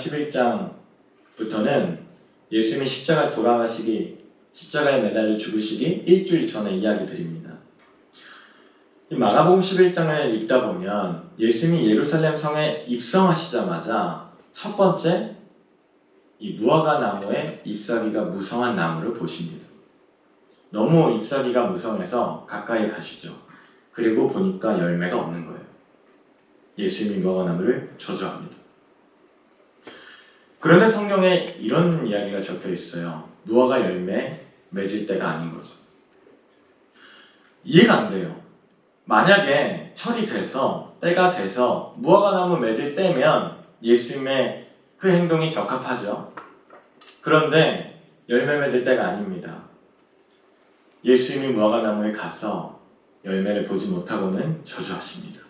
11장부터는 예수님이 십자가에 돌아가시기, 십자가에 매달려 죽으시기 일주일 전에 이야기드립니다. 이 마가복음 11장을 읽다 보면 예수님이 예루살렘 성에 입성하시자마자 첫 번째 이 무화과 나무의 잎사귀가 무성한 나무를 보십니다. 너무 잎사귀가 무성해서 가까이 가시죠. 그리고 보니까 열매가 없는 거예요. 예수님이 무화과 나무를 저주합니다. 그런데 성경에 이런 이야기가 적혀 있어요. 무화과 열매 맺을 때가 아닌 거죠. 이해가 안 돼요. 만약에 철이 돼서 때가 돼서 무화과나무 맺을 때면 예수님의 그 행동이 적합하죠. 그런데 열매 맺을 때가 아닙니다. 예수님이 무화과나무에 가서 열매를 보지 못하고는 저주하십니다.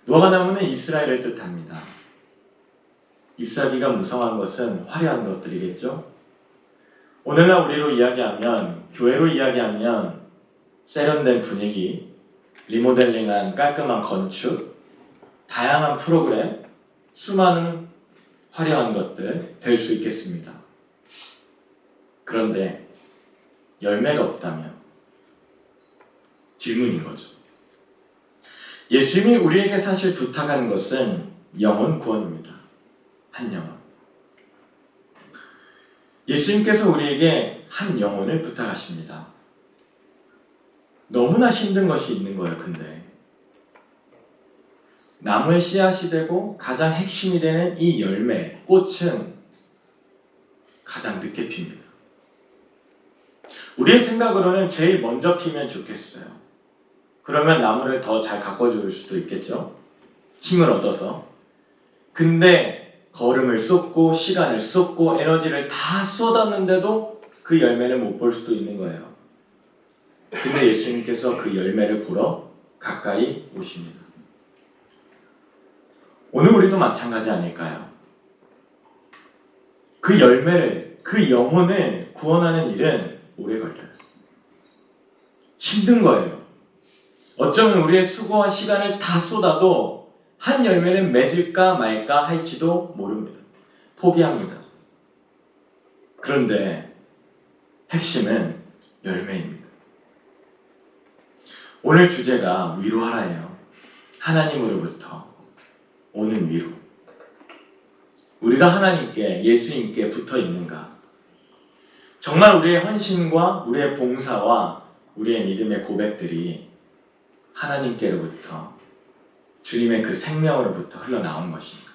무화과나무는 이스라엘을 뜻합니다. 잎사귀가 무성한 것은 화려한 것들이겠죠. 오늘날 우리로 이야기하면, 교회로 이야기하면 세련된 분위기, 리모델링한 깔끔한 건축, 다양한 프로그램, 수많은 화려한 것들 될 수 있겠습니다. 그런데 열매가 없다면 질문인 거죠. 예수님이 우리에게 사실 부탁한 것은 영혼 구원입니다. 한 영혼. 예수님께서 우리에게 한 영혼을 부탁하십니다. 너무나 힘든 것이 있는 거예요. 근데 나무의 씨앗이 되고 가장 핵심이 되는 이 열매, 꽃은 가장 늦게 핍니다. 우리의 생각으로는 제일 먼저 피면 좋겠어요. 그러면 나무를 더 잘 가꿔줄 수도 있겠죠. 힘을 얻어서. 근데 걸음을 쏟고 시간을 쏟고 에너지를 다 쏟았는데도 그 열매를 못 볼 수도 있는 거예요. 근데 예수님께서 그 열매를 보러 가까이 오십니다. 오늘 우리도 마찬가지 아닐까요? 그 열매를, 그 영혼을 구원하는 일은 오래 걸려요. 힘든 거예요. 어쩌면 우리의 수고와 시간을 다 쏟아도 한 열매는 맺을까 말까 할지도 모릅니다. 포기합니다. 그런데 핵심은 열매입니다. 오늘 주제가 위로하라예요. 하나님으로부터 오는 위로. 우리가 하나님께, 예수님께 붙어 있는가? 정말 우리의 헌신과 우리의 봉사와 우리의 믿음의 고백들이 하나님께로부터, 주님의 그 생명으로부터 흘러나온 것인가?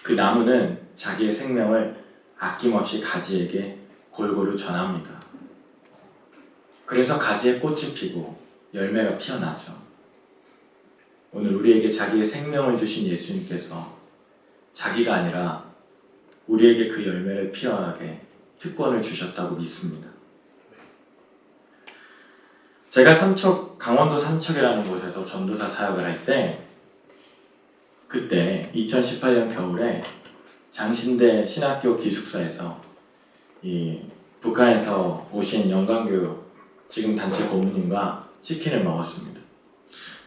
그 나무는 자기의 생명을 아낌없이 가지에게 골고루 전합니다. 그래서 가지에 꽃이 피고 열매가 피어나죠. 오늘 우리에게 자기의 생명을 주신 예수님께서 자기가 아니라 우리에게 그 열매를 피어나게 특권을 주셨다고 믿습니다. 제가 강원도 삼척이라는 곳에서 전도사 사역을 할 때, 그때 2018년 겨울에 장신대 신학교 기숙사에서 이 북한에서 오신 영광교 지금 단체 고모님과 치킨을 먹었습니다.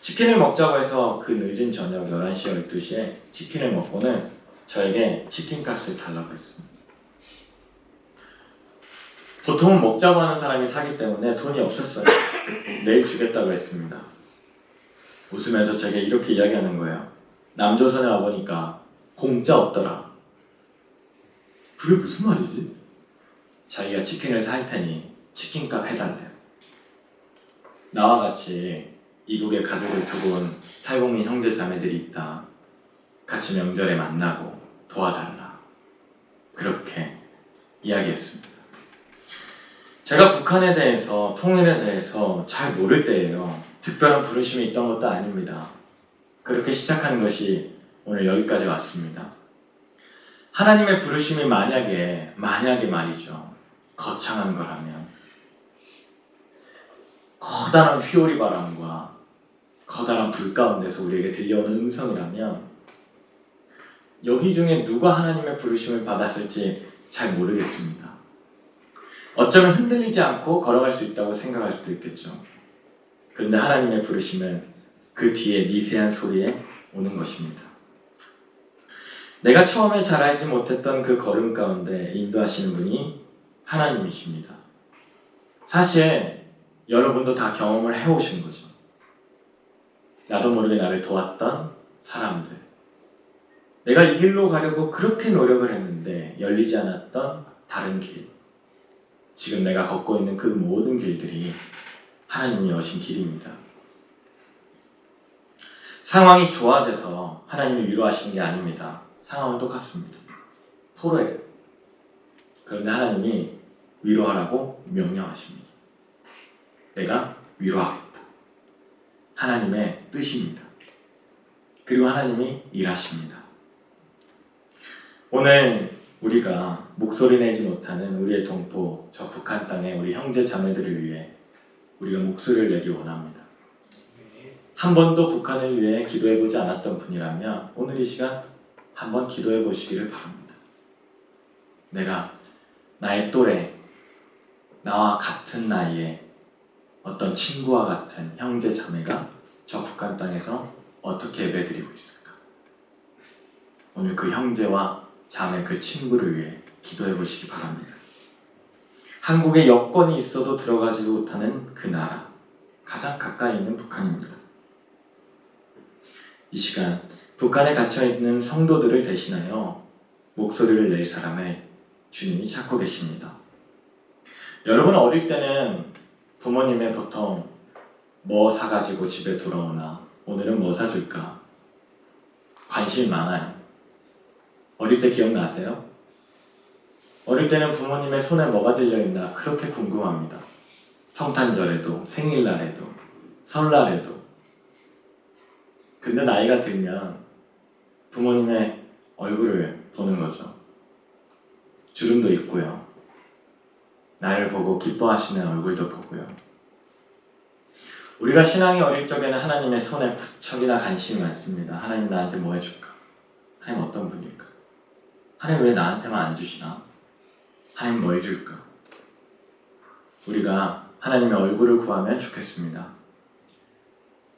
치킨을 먹자고 해서 그 늦은 저녁 11시, 12시에 치킨을 먹고는 저에게 치킨값을 달라고 했습니다. 보통은 먹자고 하는 사람이 사기 때문에 돈이 없었어요. 내일 주겠다고 했습니다. 웃으면서 제게 이렇게 이야기하는 거예요. 남조선에 와보니까 공짜 없더라. 그게 무슨 말이지? 자기가 치킨을 살 테니 치킨값 해달래요. 나와 같이 이북에 가족을 두고 온 탈북민 형제 자매들이 있다. 같이 명절에 만나고 도와달라. 그렇게 이야기했습니다. 제가 북한에 대해서, 통일에 대해서 잘 모를 때예요. 특별한 부르심이 있던 것도 아닙니다. 그렇게 시작하는 것이 오늘 여기까지 왔습니다. 하나님의 부르심이 만약에 말이죠. 거창한 거라면, 커다란 휘오리 바람과 커다란 불 가운데서 우리에게 들려오는 음성이라면, 여기 중에 누가 하나님의 부르심을 받았을지 잘 모르겠습니다. 어쩌면 흔들리지 않고 걸어갈 수 있다고 생각할 수도 있겠죠. 그런데 하나님의 부르심은 그 뒤에 미세한 소리에 오는 것입니다. 내가 처음에 잘 알지 못했던 그 걸음 가운데 인도하시는 분이 하나님이십니다. 사실 여러분도 다 경험을 해오신 거죠. 나도 모르게 나를 도왔던 사람들, 내가 이 길로 가려고 그렇게 노력을 했는데 열리지 않았던 다른 길, 지금 내가 걷고 있는 그 모든 길들이 하나님이 여신 길입니다. 상황이 좋아져서 하나님이 위로하시는 게 아닙니다. 상황은 똑같습니다. 토로해요. 그런데 하나님이 위로하라고 명령하십니다. 내가 위로하겠다. 하나님의 뜻입니다. 그리고 하나님이 일하십니다. 오늘 우리가 목소리 내지 못하는 우리의 동포, 저 북한 땅의 우리 형제 자매들을 위해 우리가 목소리를 내기 원합니다. 한 번도 북한을 위해 기도해보지 않았던 분이라면 오늘 이 시간 한번 기도해보시기를 바랍니다. 내가 나의 또래, 나와 같은 나이에 어떤 친구와 같은 형제 자매가 저 북한 땅에서 어떻게 예배드리고 있을까? 오늘 그 형제와 자매, 그 친구를 위해 기도해 보시기 바랍니다. 한국에 여권이 있어도 들어가지 못하는 그 나라, 가장 가까이 있는 북한입니다. 이 시간 북한에 갇혀있는 성도들을 대신하여 목소리를 낼 사람을 주님이 찾고 계십니다. 여러분 어릴 때는 부모님의 보통 뭐 사가지고 집에 돌아오나, 오늘은 뭐 사줄까? 관심이 많아요. 어릴 때 기억나세요? 어릴 때는 부모님의 손에 뭐가 들려있나 그렇게 궁금합니다. 성탄절에도, 생일날에도, 설날에도. 근데 나이가 들면 부모님의 얼굴을 보는 거죠. 주름도 있고요. 나를 보고 기뻐하시는 얼굴도 보고요. 우리가 신앙이 어릴 적에는 하나님의 손에 무척이나 관심이 많습니다. 하나님 나한테 뭐 해줄까? 하나님 어떤 분일까? 하나님 왜 나한테만 안 주시나? 하나님 뭘 줄까? 우리가 하나님의 얼굴을 구하면 좋겠습니다.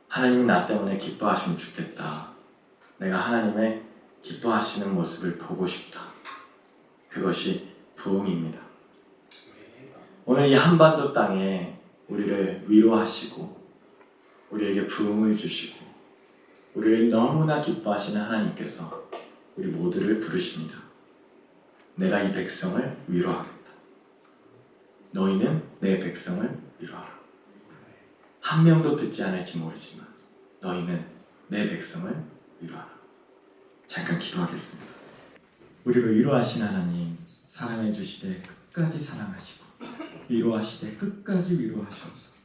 하나님이 나 때문에 기뻐하시면 좋겠다. 내가 하나님의 기뻐하시는 모습을 보고 싶다. 그것이 부흥입니다. 오늘 이 한반도 땅에 우리를 위로하시고 우리에게 부흥을 주시고 우리를 너무나 기뻐하시는 하나님께서 우리 모두를 부르십니다. 내가 이 백성을 위로하겠다. 너희는 내 백성을 위로하라. 한 명도 듣지 않을지 모르지만 너희는 내 백성을 위로하라. 잠깐 기도하겠습니다. 우리를 위로하신 하나님, 사랑해 주시되 끝까지 사랑하시고 위로하시되 끝까지 위로하셔서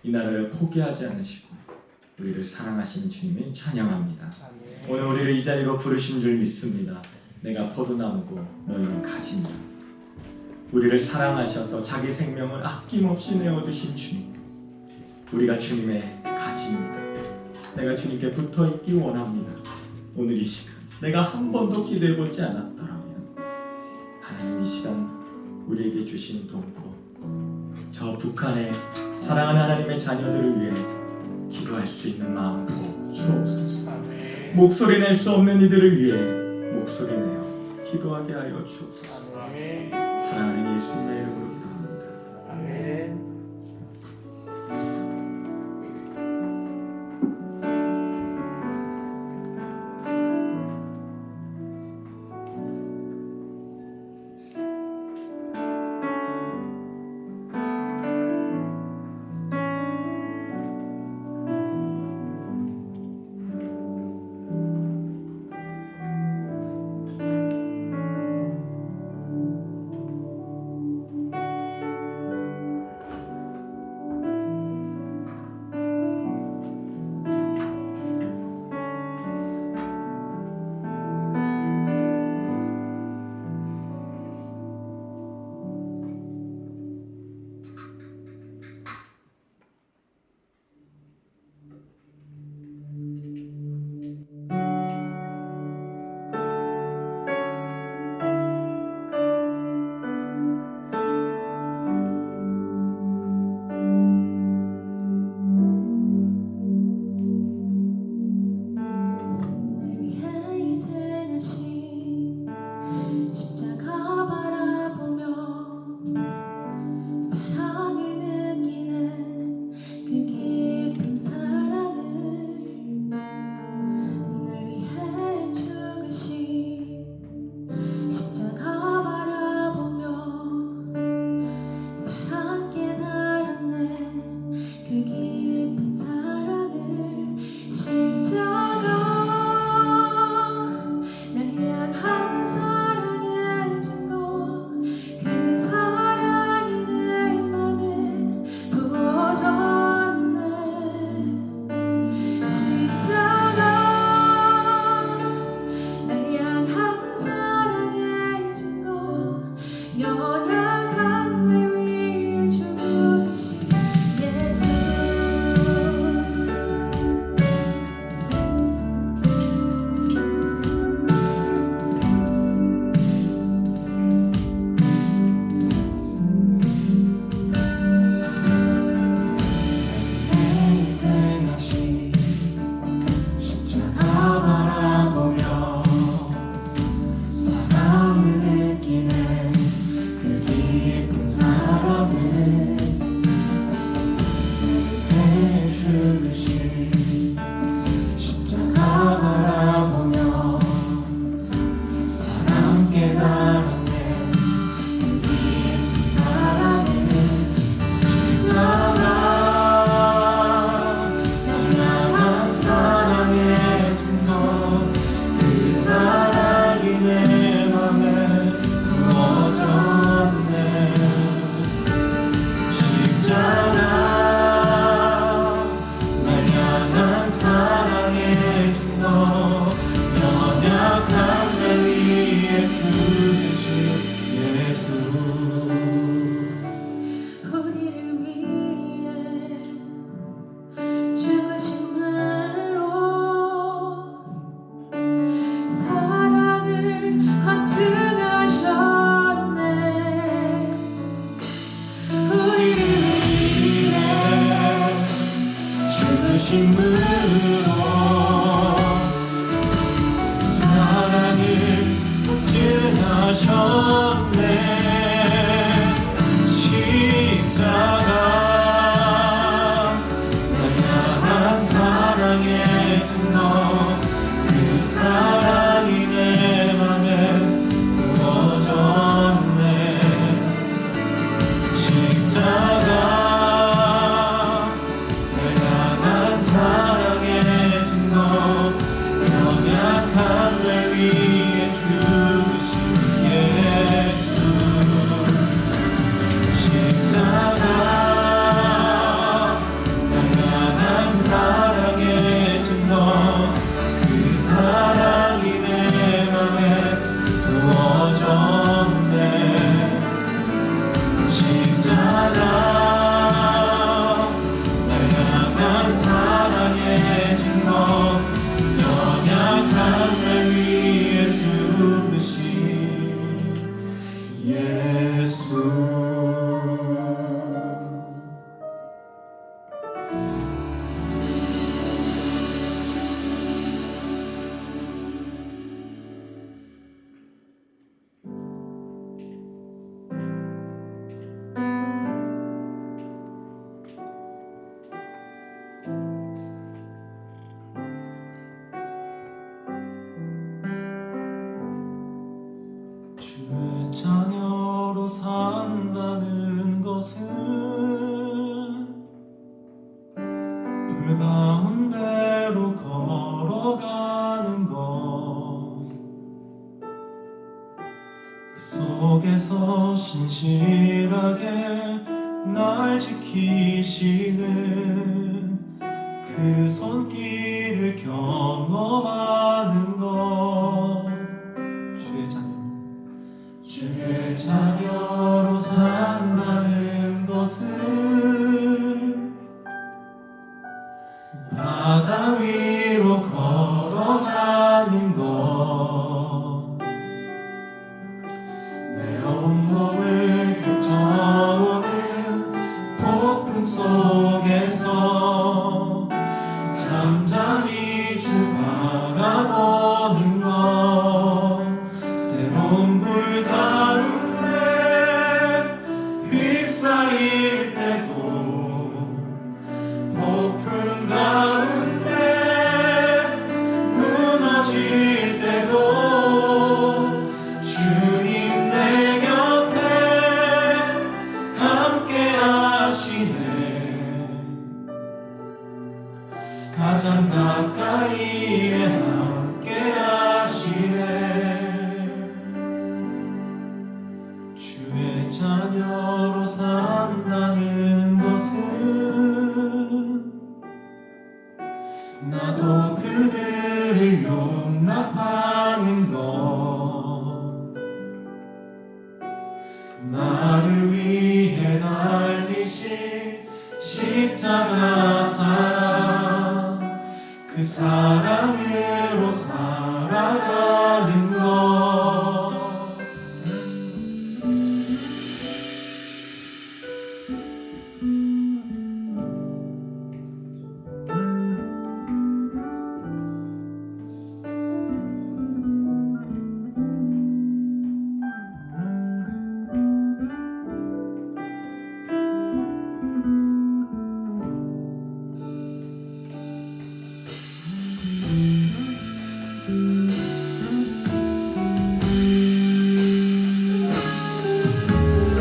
이 나라를 포기하지 않으시고 우리를 사랑하시는 주님을 찬양합니다. 오늘 우리를 이 자리로 부르신 줄 믿습니다. 내가 포도나무고 너희는 가지니라. 우리를 사랑하셔서 자기 생명을 아낌없이 내어주신 주님, 우리가 주님의 가지입니다. 내가 주님께 붙어있기 원합니다. 오늘 이 시간 내가 한 번도 기도해보지 않았더라면 하나님 이 시간 우리에게 주신 동포, 저 북한의 사랑하는 하나님의 자녀들을 위해 기도할 수 있는 마음 부어 주옵소서. 목소리 낼 수 없는 이들을 위해 목소리 내어 기도하게 하여 주옵소서. 사랑하는 예수님의 이름으로 기도합니다. 아멘. 힘으로 사랑을 증하셨네. 십자가 날 향한 사랑의 증거, 그 사랑이 내 맘에 부어졌네. 십자가 날 향한 사랑의 증거, 연약한 날 위해 죽으신 예수. 십자가 날 향한 사랑의 증거, 그 사랑이 내 맘에 부어졌네. 십자가 날 향한 사랑의 증거, 연약한 날 위해 죽으신 예수. 주의 자녀로 산다는 것은 불 가운데로 걸어가는 것, 그 속에서 신실하게 날 지키시는 그 손길을 경험하는 것. 주의 자녀로 산다는 것은 바다 위로 걸어가는 것, 내 온몸을 펼쳐오는 폭풍 속에서 잠잠히 주 바라보는 것, 때론 불 가운데 휩싸일 때도, 폭풍 가운데 무너질 때도 주님 내 곁에 함께 하시네. 가장 가까이에 함께 하시네. 주의 자녀로 산다는 것은 나도 그들을 용납하는 것, 나를 위해 달리신 십자가 사랑, 그 사랑으로 살아가는 것.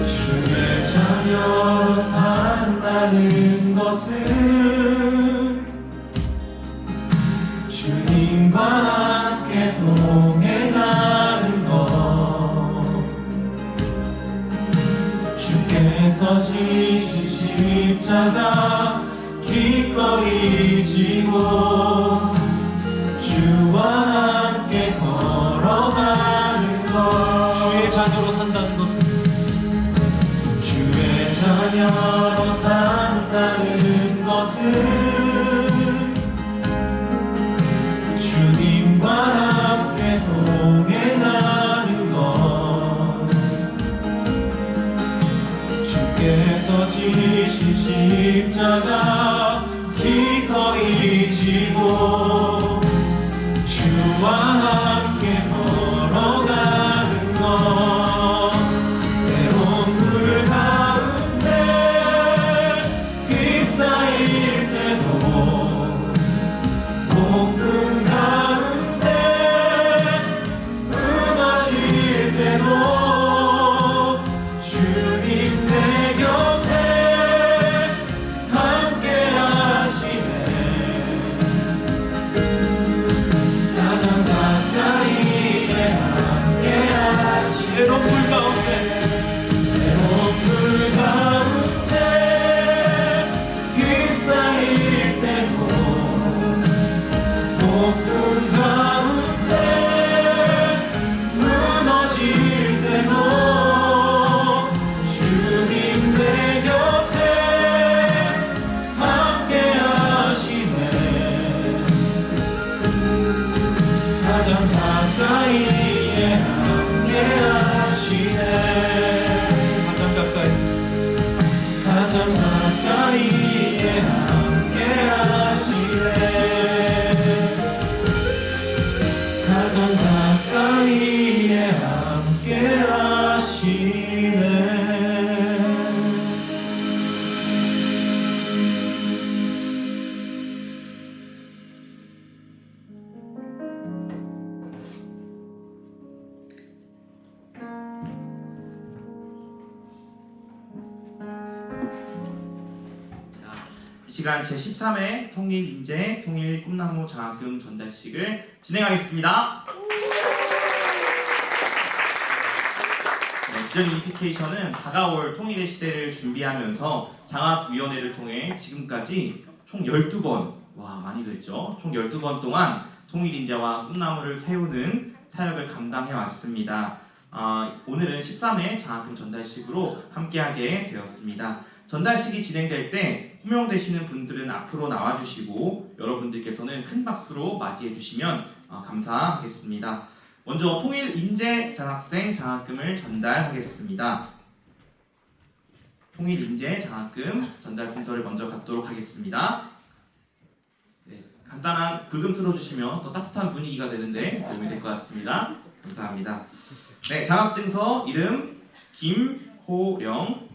주의 자녀로 산다는 것은 주님과 함께 동행하는 것, 주께서 지신 십자가 기꺼이 지고 주와 함께 걸어가는 것. 주의 자녀로 산다는 것은 주의 자녀로 산다는 것은 주님과 함께 동행하는 것, 주께서 지신 십자가 기꺼이 시간 제13회 통일인재 통일 꿈나무 장학금 전달식을 진행하겠습니다. 비전 유니피케이션은 다가올 통일의 시대를 준비하면서 장학위원회를 통해 지금까지 총 12번, 와 많이도 했죠. 총 12번 동안 통일인재와 꿈나무를 세우는 사역을 감당해 왔습니다. 오늘은 13회 장학금 전달식으로 함께하게 되었습니다. 전달식이 진행될 때 호명되시는 분들은 앞으로 나와주시고 여러분들께서는 큰 박수로 맞이해 주시면 감사하겠습니다. 먼저 통일인재 장학생 장학금을 전달하겠습니다. 통일인재 장학금 전달 순서를 먼저 갖도록 하겠습니다. 네, 간단한 불금 틀어주시면 더 따뜻한 분위기가 되는데 도움이 될 것 같습니다. 감사합니다. 네, 장학증서 이름 김호령.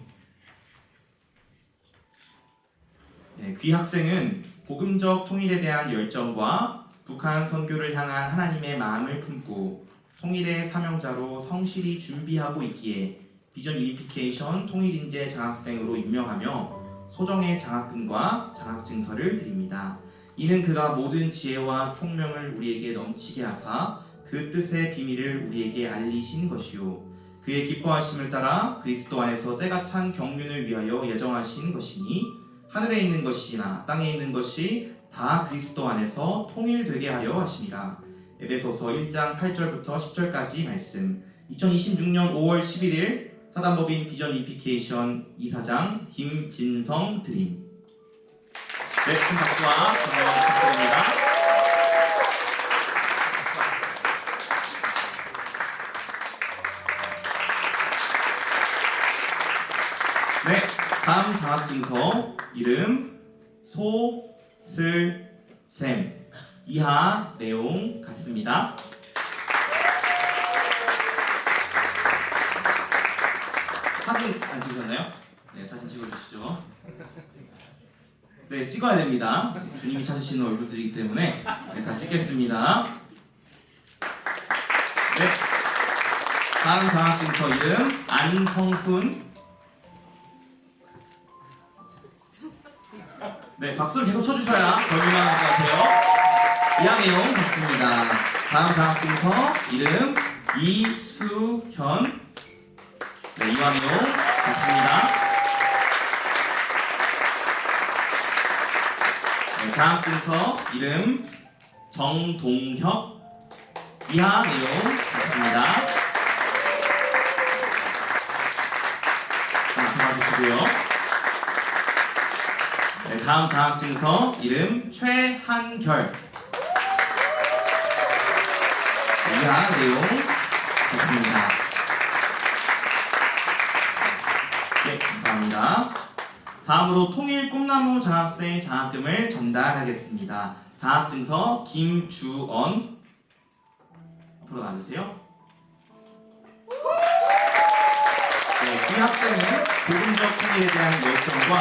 네, 귀 학생은 복음적 통일에 대한 열정과 북한 선교를 향한 하나님의 마음을 품고 통일의 사명자로 성실히 준비하고 있기에 비전 유니피케이션 통일인재 장학생으로 임명하며 소정의 장학금과 장학증서를 드립니다. 이는 그가 모든 지혜와 총명을 우리에게 넘치게 하사 그 뜻의 비밀을 우리에게 알리신 것이요 그의 기뻐하심을 따라 그리스도 안에서 때가 찬 경륜을 위하여 예정하신 것이니 하늘에 있는 것이나 땅에 있는 것이 다 그리스도 안에서 통일되게 하려 하시니라. 에베소서 1장 8절부터 10절까지 말씀. 2026년 5월 11일 사단법인 비전 유니피케이션 이사장 김진성 드림. 네, 큰 박수와 감사 부탁드립니다. 네, 다음 장학증서 이름 소슬샘. 이하 내용 같습니다. 사진 안 찍으셨나요? 네, 사진 찍어주시죠. 네, 찍어야 됩니다. 주님이 찾으시는 얼굴들이기 때문에 네, 다 찍겠습니다. 네, 다음 장학증서 이름 안성훈. 네, 박수를 계속 쳐주셔야 더 유명할 것 같아요. 이하 내용 같습니다. 다음 장학증서 이름 이수현. 네, 이하 내용 같습니다. 네, 장학증서 이름 정동혁. 이하 내용 같습니다. 도와주시고요. 네, 다음 장학증서 이름 최한결. 이하 내용 같습니다. 네, 감사합니다. 다음으로 통일 꿈나무 장학생 장학금을 전달하겠습니다. 장학증서 김주언. 앞으로 나와주세요. 네, 이 학생은 복음적 통일에 대한 열정과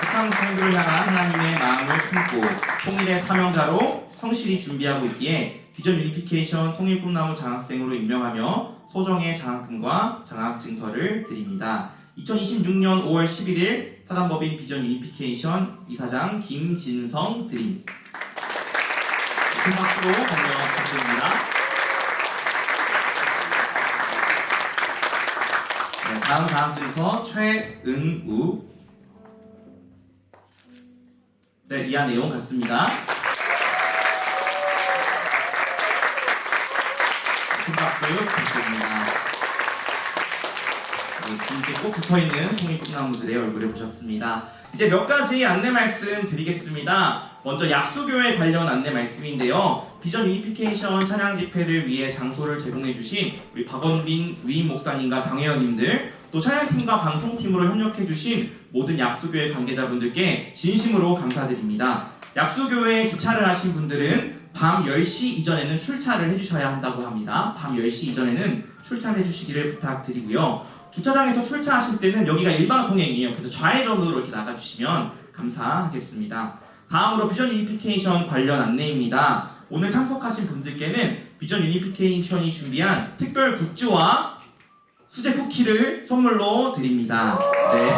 북한 선교를 향한 하나님의 마음을 품고 통일의 사명자로 성실히 준비하고 있기에 비전 유니피케이션 통일 꿈나무 장학생으로 임명하며 소정의 장학금과 장학증서를 드립니다. 2026년 5월 11일 사단법인 비전 유니피케이션 이사장 김진성 드림. 큰 박수로 격려 부탁드립니다. 네, 다음 장학증서 최은우. 네, 이하 내용 같습니다. 큰 박수 부탁드립니다. 주님께 꼭 붙어있는 통일 꿈나무들의 얼굴을 보셨습니다. 이제 몇 가지 안내 말씀 드리겠습니다. 먼저 약수교회 관련 안내 말씀인데요. 비전 유니피케이션 찬양 집회를 위해 장소를 제공해 주신 우리 박원빈 위임 목사님과 당회원님들, 또 찬양팀과 방송팀으로 협력해 주신 모든 약수교회 관계자분들께 진심으로 감사드립니다. 약수교회에 주차를 하신 분들은 밤 10시 이전에는 출차를 해주셔야 한다고 합니다. 밤 10시 이전에는 출차를 해주시기를 부탁드리고요. 주차장에서 출차하실 때는 여기가 일방 통행이에요. 그래서 좌회전으로 이렇게 나가주시면 감사하겠습니다. 다음으로 비전 유니피케이션 관련 안내입니다. 오늘 참석하신 분들께는 비전 유니피케이션이 준비한 특별 굿즈와 수제 쿠키를 선물로 드립니다. 네.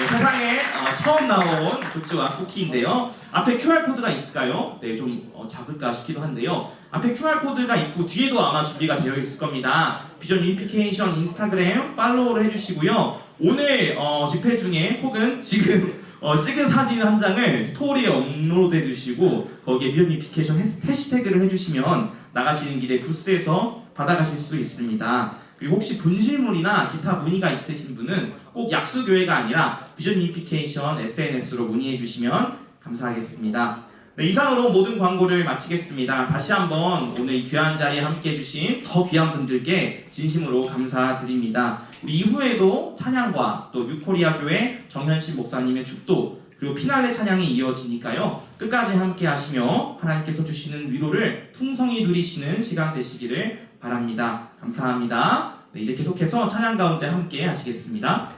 네, 세상에 처음 나온 굿즈와 쿠키인데요. 앞에 QR코드가 있을까요? 네, 좀 작을까 싶기도 한데요. 앞에 QR코드가 있고 뒤에도 아마 준비가 되어 있을 겁니다. 비전 유니피케이션 인스타그램 팔로우를 해주시고요. 오늘 집회 중에 혹은 지금 찍은 사진 한 장을 스토리에 업로드해 주시고 거기에 비전 유니피케이션 해시태그를 해주시면 나가시는 길에 부스에서 받아가실 수 있습니다. 그리고 혹시 분실물이나 기타 문의가 있으신 분은 꼭 약수교회가 아니라 비전 유니피케이션 SNS로 문의해 주시면 감사하겠습니다. 네, 이상으로 모든 광고를 마치겠습니다. 다시 한번 오늘 이 귀한 자리에 함께 해주신 더 귀한 분들께 진심으로 감사드립니다. 우리 이후에도 찬양과 또 뉴코리아 교회 정현신 목사님의 축도 그리고 피날레 찬양이 이어지니까요. 끝까지 함께 하시며 하나님께서 주시는 위로를 풍성히 누리시는 시간 되시기를 바랍니다. 감사합니다. 네, 이제 계속해서 찬양 가운데 함께 하시겠습니다.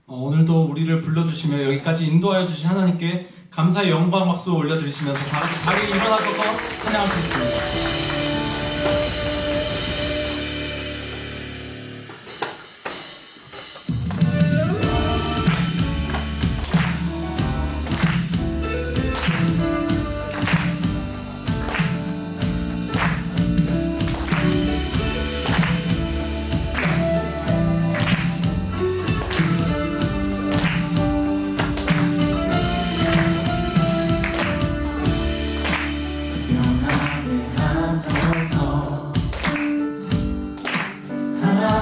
오늘도 우리를 불러주시며 여기까지 인도하여 주신 하나님께 감사의 영광 박수 올려드리시면서 다 같이 자리에 일어나셔서 찬양하겠습니다.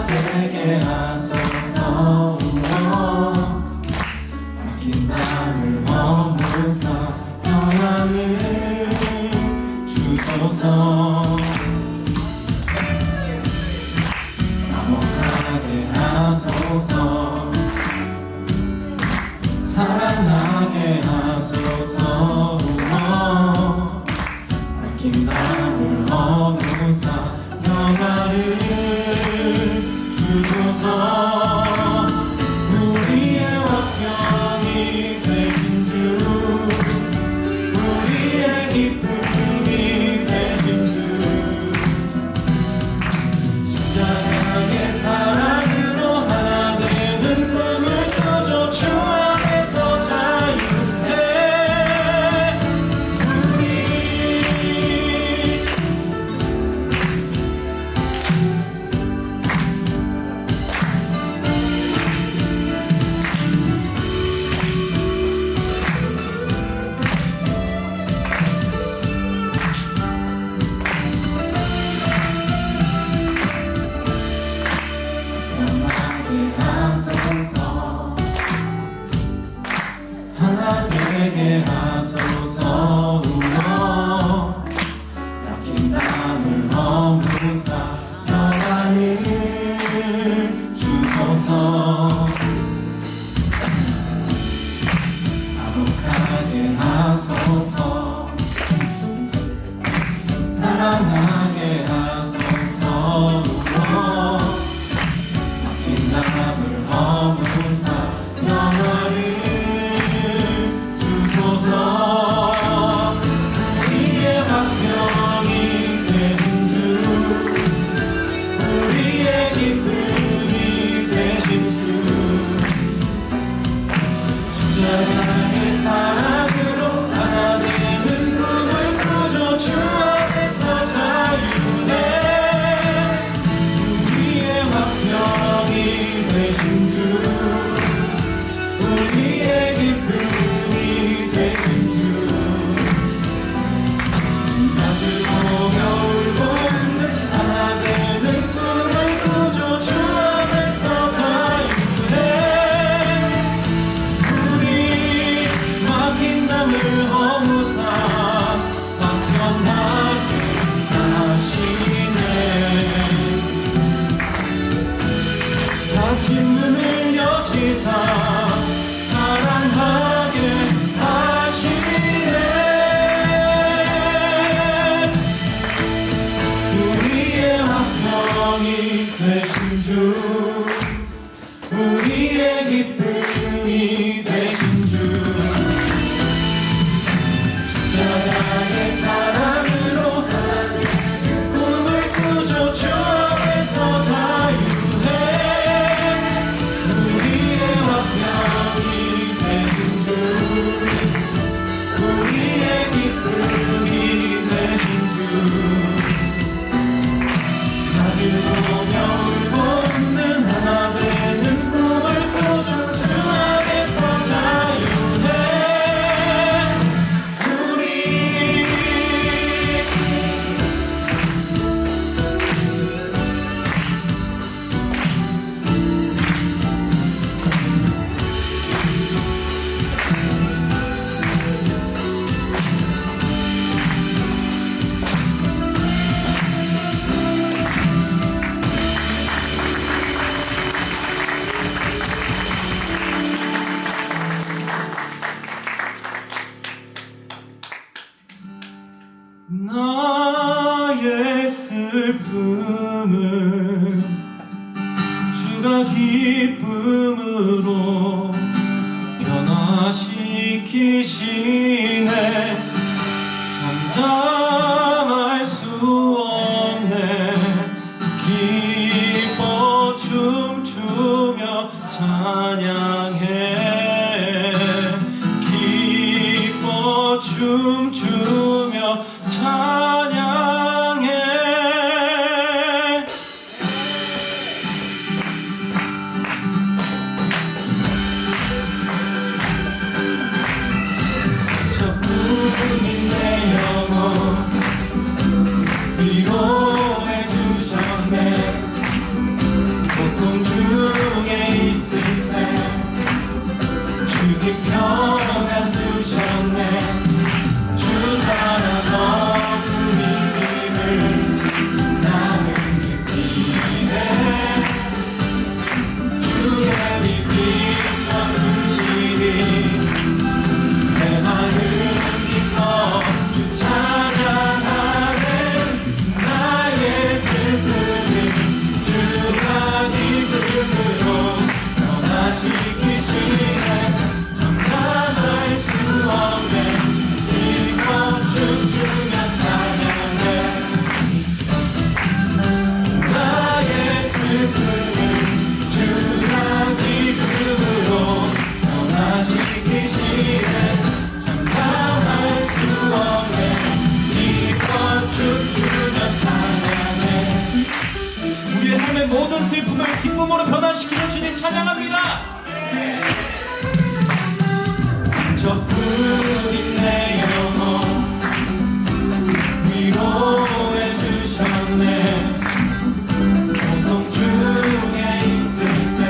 되게 하소서. 막힌 담을 머무사 평안을 주소서. 화목하게 하소서. 사랑하게 하소서. 막힌 담을 머무사 평안을 주소서. 우리의 왕명이 되신 주, 우리의 기쁨이 되신 주, 십자가의 사랑으로 하나 되는 기쁨이 되신 주 낮으로 겨울 봄는 하나 되는 꿈을 꾸준 주 안에서 자유해 우리 나의 슬픔을 주가 기쁨으로 변화시키시네 잠잠할 수 없네 기뻐 춤추며 찬양해 기뻐 춤추며 찬양해 저뿐인 내 영혼 위로해 주셨네 고통 중에 있을 때 주님 평안 주셨네 주 사랑 어둠이님을 나는 느끼네 주의 빛 비춰주시니 내 마음 기뻐 주 찬양하네 나의 슬픔을 주가 기쁨으로 변화시키시네 잠잠할 수 없네 기뻐 춤추며 찬양해 나의 슬픔을 주가 기쁨으로 변화시키시네 잠잠할 수 없네 기뻐 춤추며 찬양해 우리의 삶의 모든 슬픔을 기쁨으로 변화시키는 주님 찬양합니다 저뿐인 내 영혼 위로해 주셨네 고통 중에 있을 때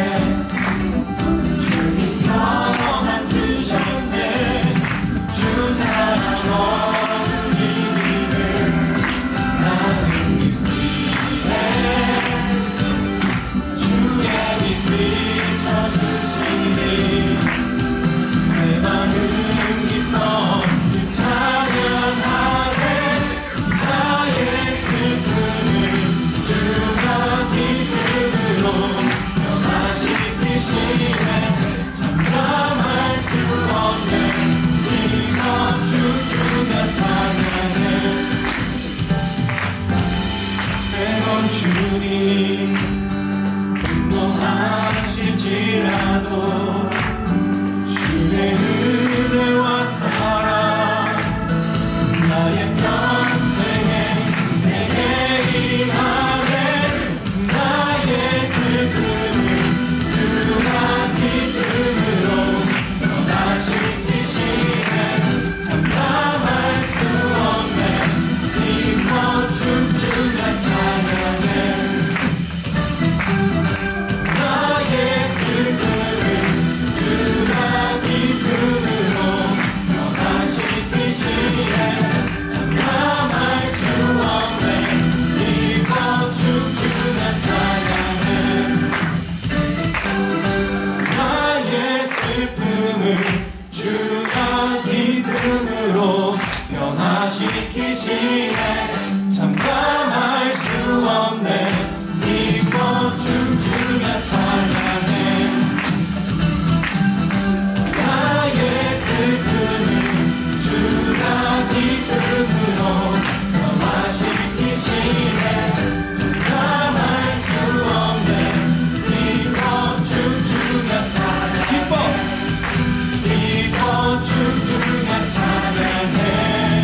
주님 평안 주셨네 주 사랑 어둠이님을 나는 느끼네 주의 빛 비춰주시니 내 마음 기뻐 주 찬양하네 나의 슬픔을 주가 기쁨으로 변화시키시네 잠잠할 수 없네 기뻐 춤추며 찬양해 때론 주님 분노하실지라도 주의 은혜와 사랑 나의 평생에 내게 임하네 나의 슬픔을 주가 기쁨으로 변화시키시네 잠잠할 수 없네 기뻐 춤추며 찬양해 나의 슬픔을 주가 기쁨으로 변화시키시네 잠잠할 수 없네 기뻐 춤추며 찬양해 나의 슬픔을 주가 기쁨으로 변화시키시네 잠잠할 수 없네 기뻐 춤추며 찬양해 나의 슬픔을 주가 기쁨으로 변화시키시네 잠잠할 수 없네 기뻐 춤추며 찬양해 기뻐 춤추며 찬양해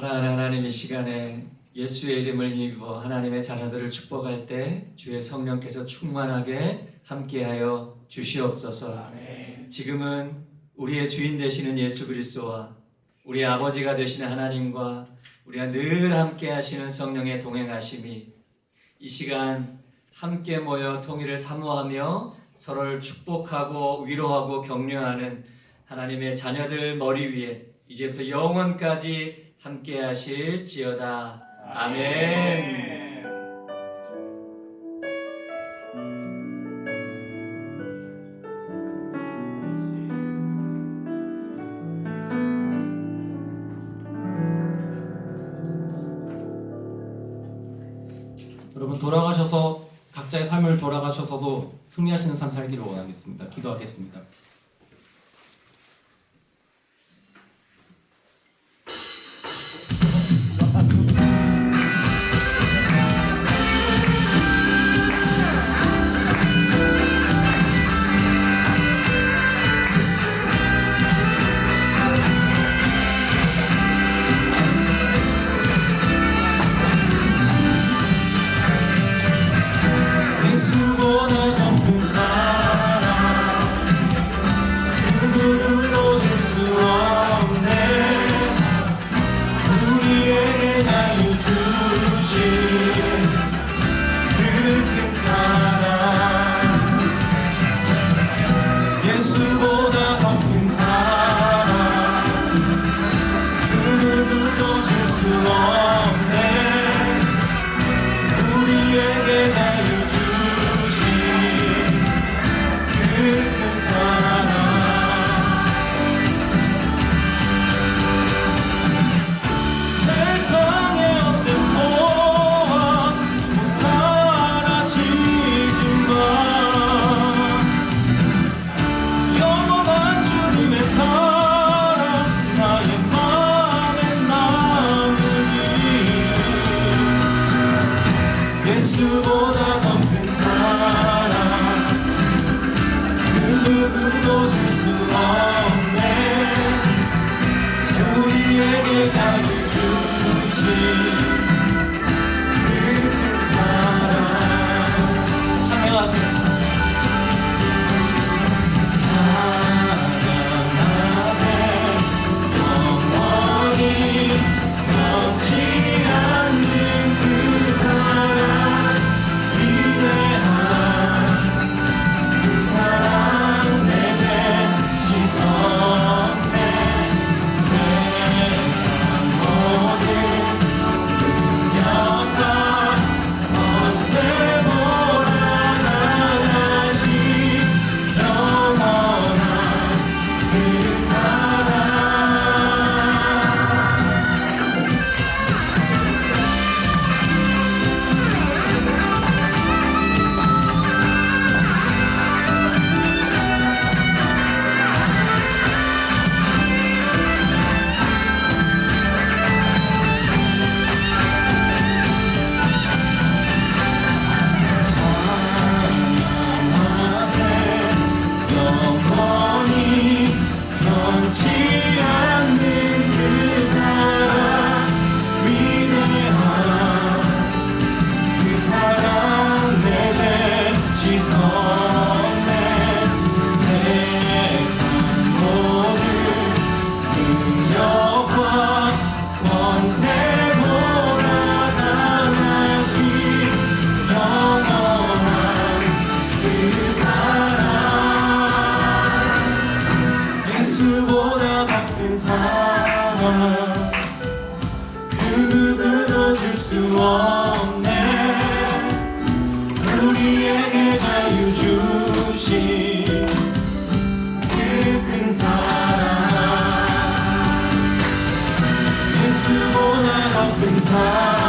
사랑하는 하나님, 이 시간에 예수의 이름을 힘입어 하나님의 자녀들을 축복할 때 주의 성령께서 충만하게 함께하여 주시옵소서. 지금은 우리의 주인 되시는 예수 그리스도와 우리의 아버지가 되시는 하나님과 우리가 늘 함께 하시는 성령의 동행하심이 이 시간 함께 모여 통일을 사모하며 서로를 축복하고 위로하고 격려하는 하나님의 자녀들 머리 위에 이제부터 영원까지 함께 하실지어다. 아멘. 여러분 돌아가셔서 각자의 삶을 돌아가셔서도 승리하시는 삶 살기를 원하겠습니다. 기도하겠습니다. 예수보다 더 큰 사랑 누구도 줄 수 없네. 우리에게 자유 주신 그 큰 사랑 예수보다 더 큰 사랑 누구도 줄 수 없네. 우리에게 자유 큰 사랑 세상의 어떤 모험 사라지지만 영원한 주님의 사랑 나의 맘에 남으니 예수보다 더 큰 사랑 누구도 줄 수 없네. 우리에게 자유 주신 그 큰 사랑 찬양하세요. 찬양하세 영원히 변치 않는 그 사랑 위대한 그 사랑 내게 씻었네. 세상 모든 능력과 권세보다 나아가신 영원한 그 사랑 찬양하세 영원히 변치 않는 그 사랑 위대한 그 사랑 내게 씻었네. 세상 모든 능력과 권세보다 강하신 영원한 그 사랑 예수보다 더 큰 사랑 그 누구도 줄 수 없네. 우리에게 자유 주신 그 큰 사랑 예수보다 더 큰 사랑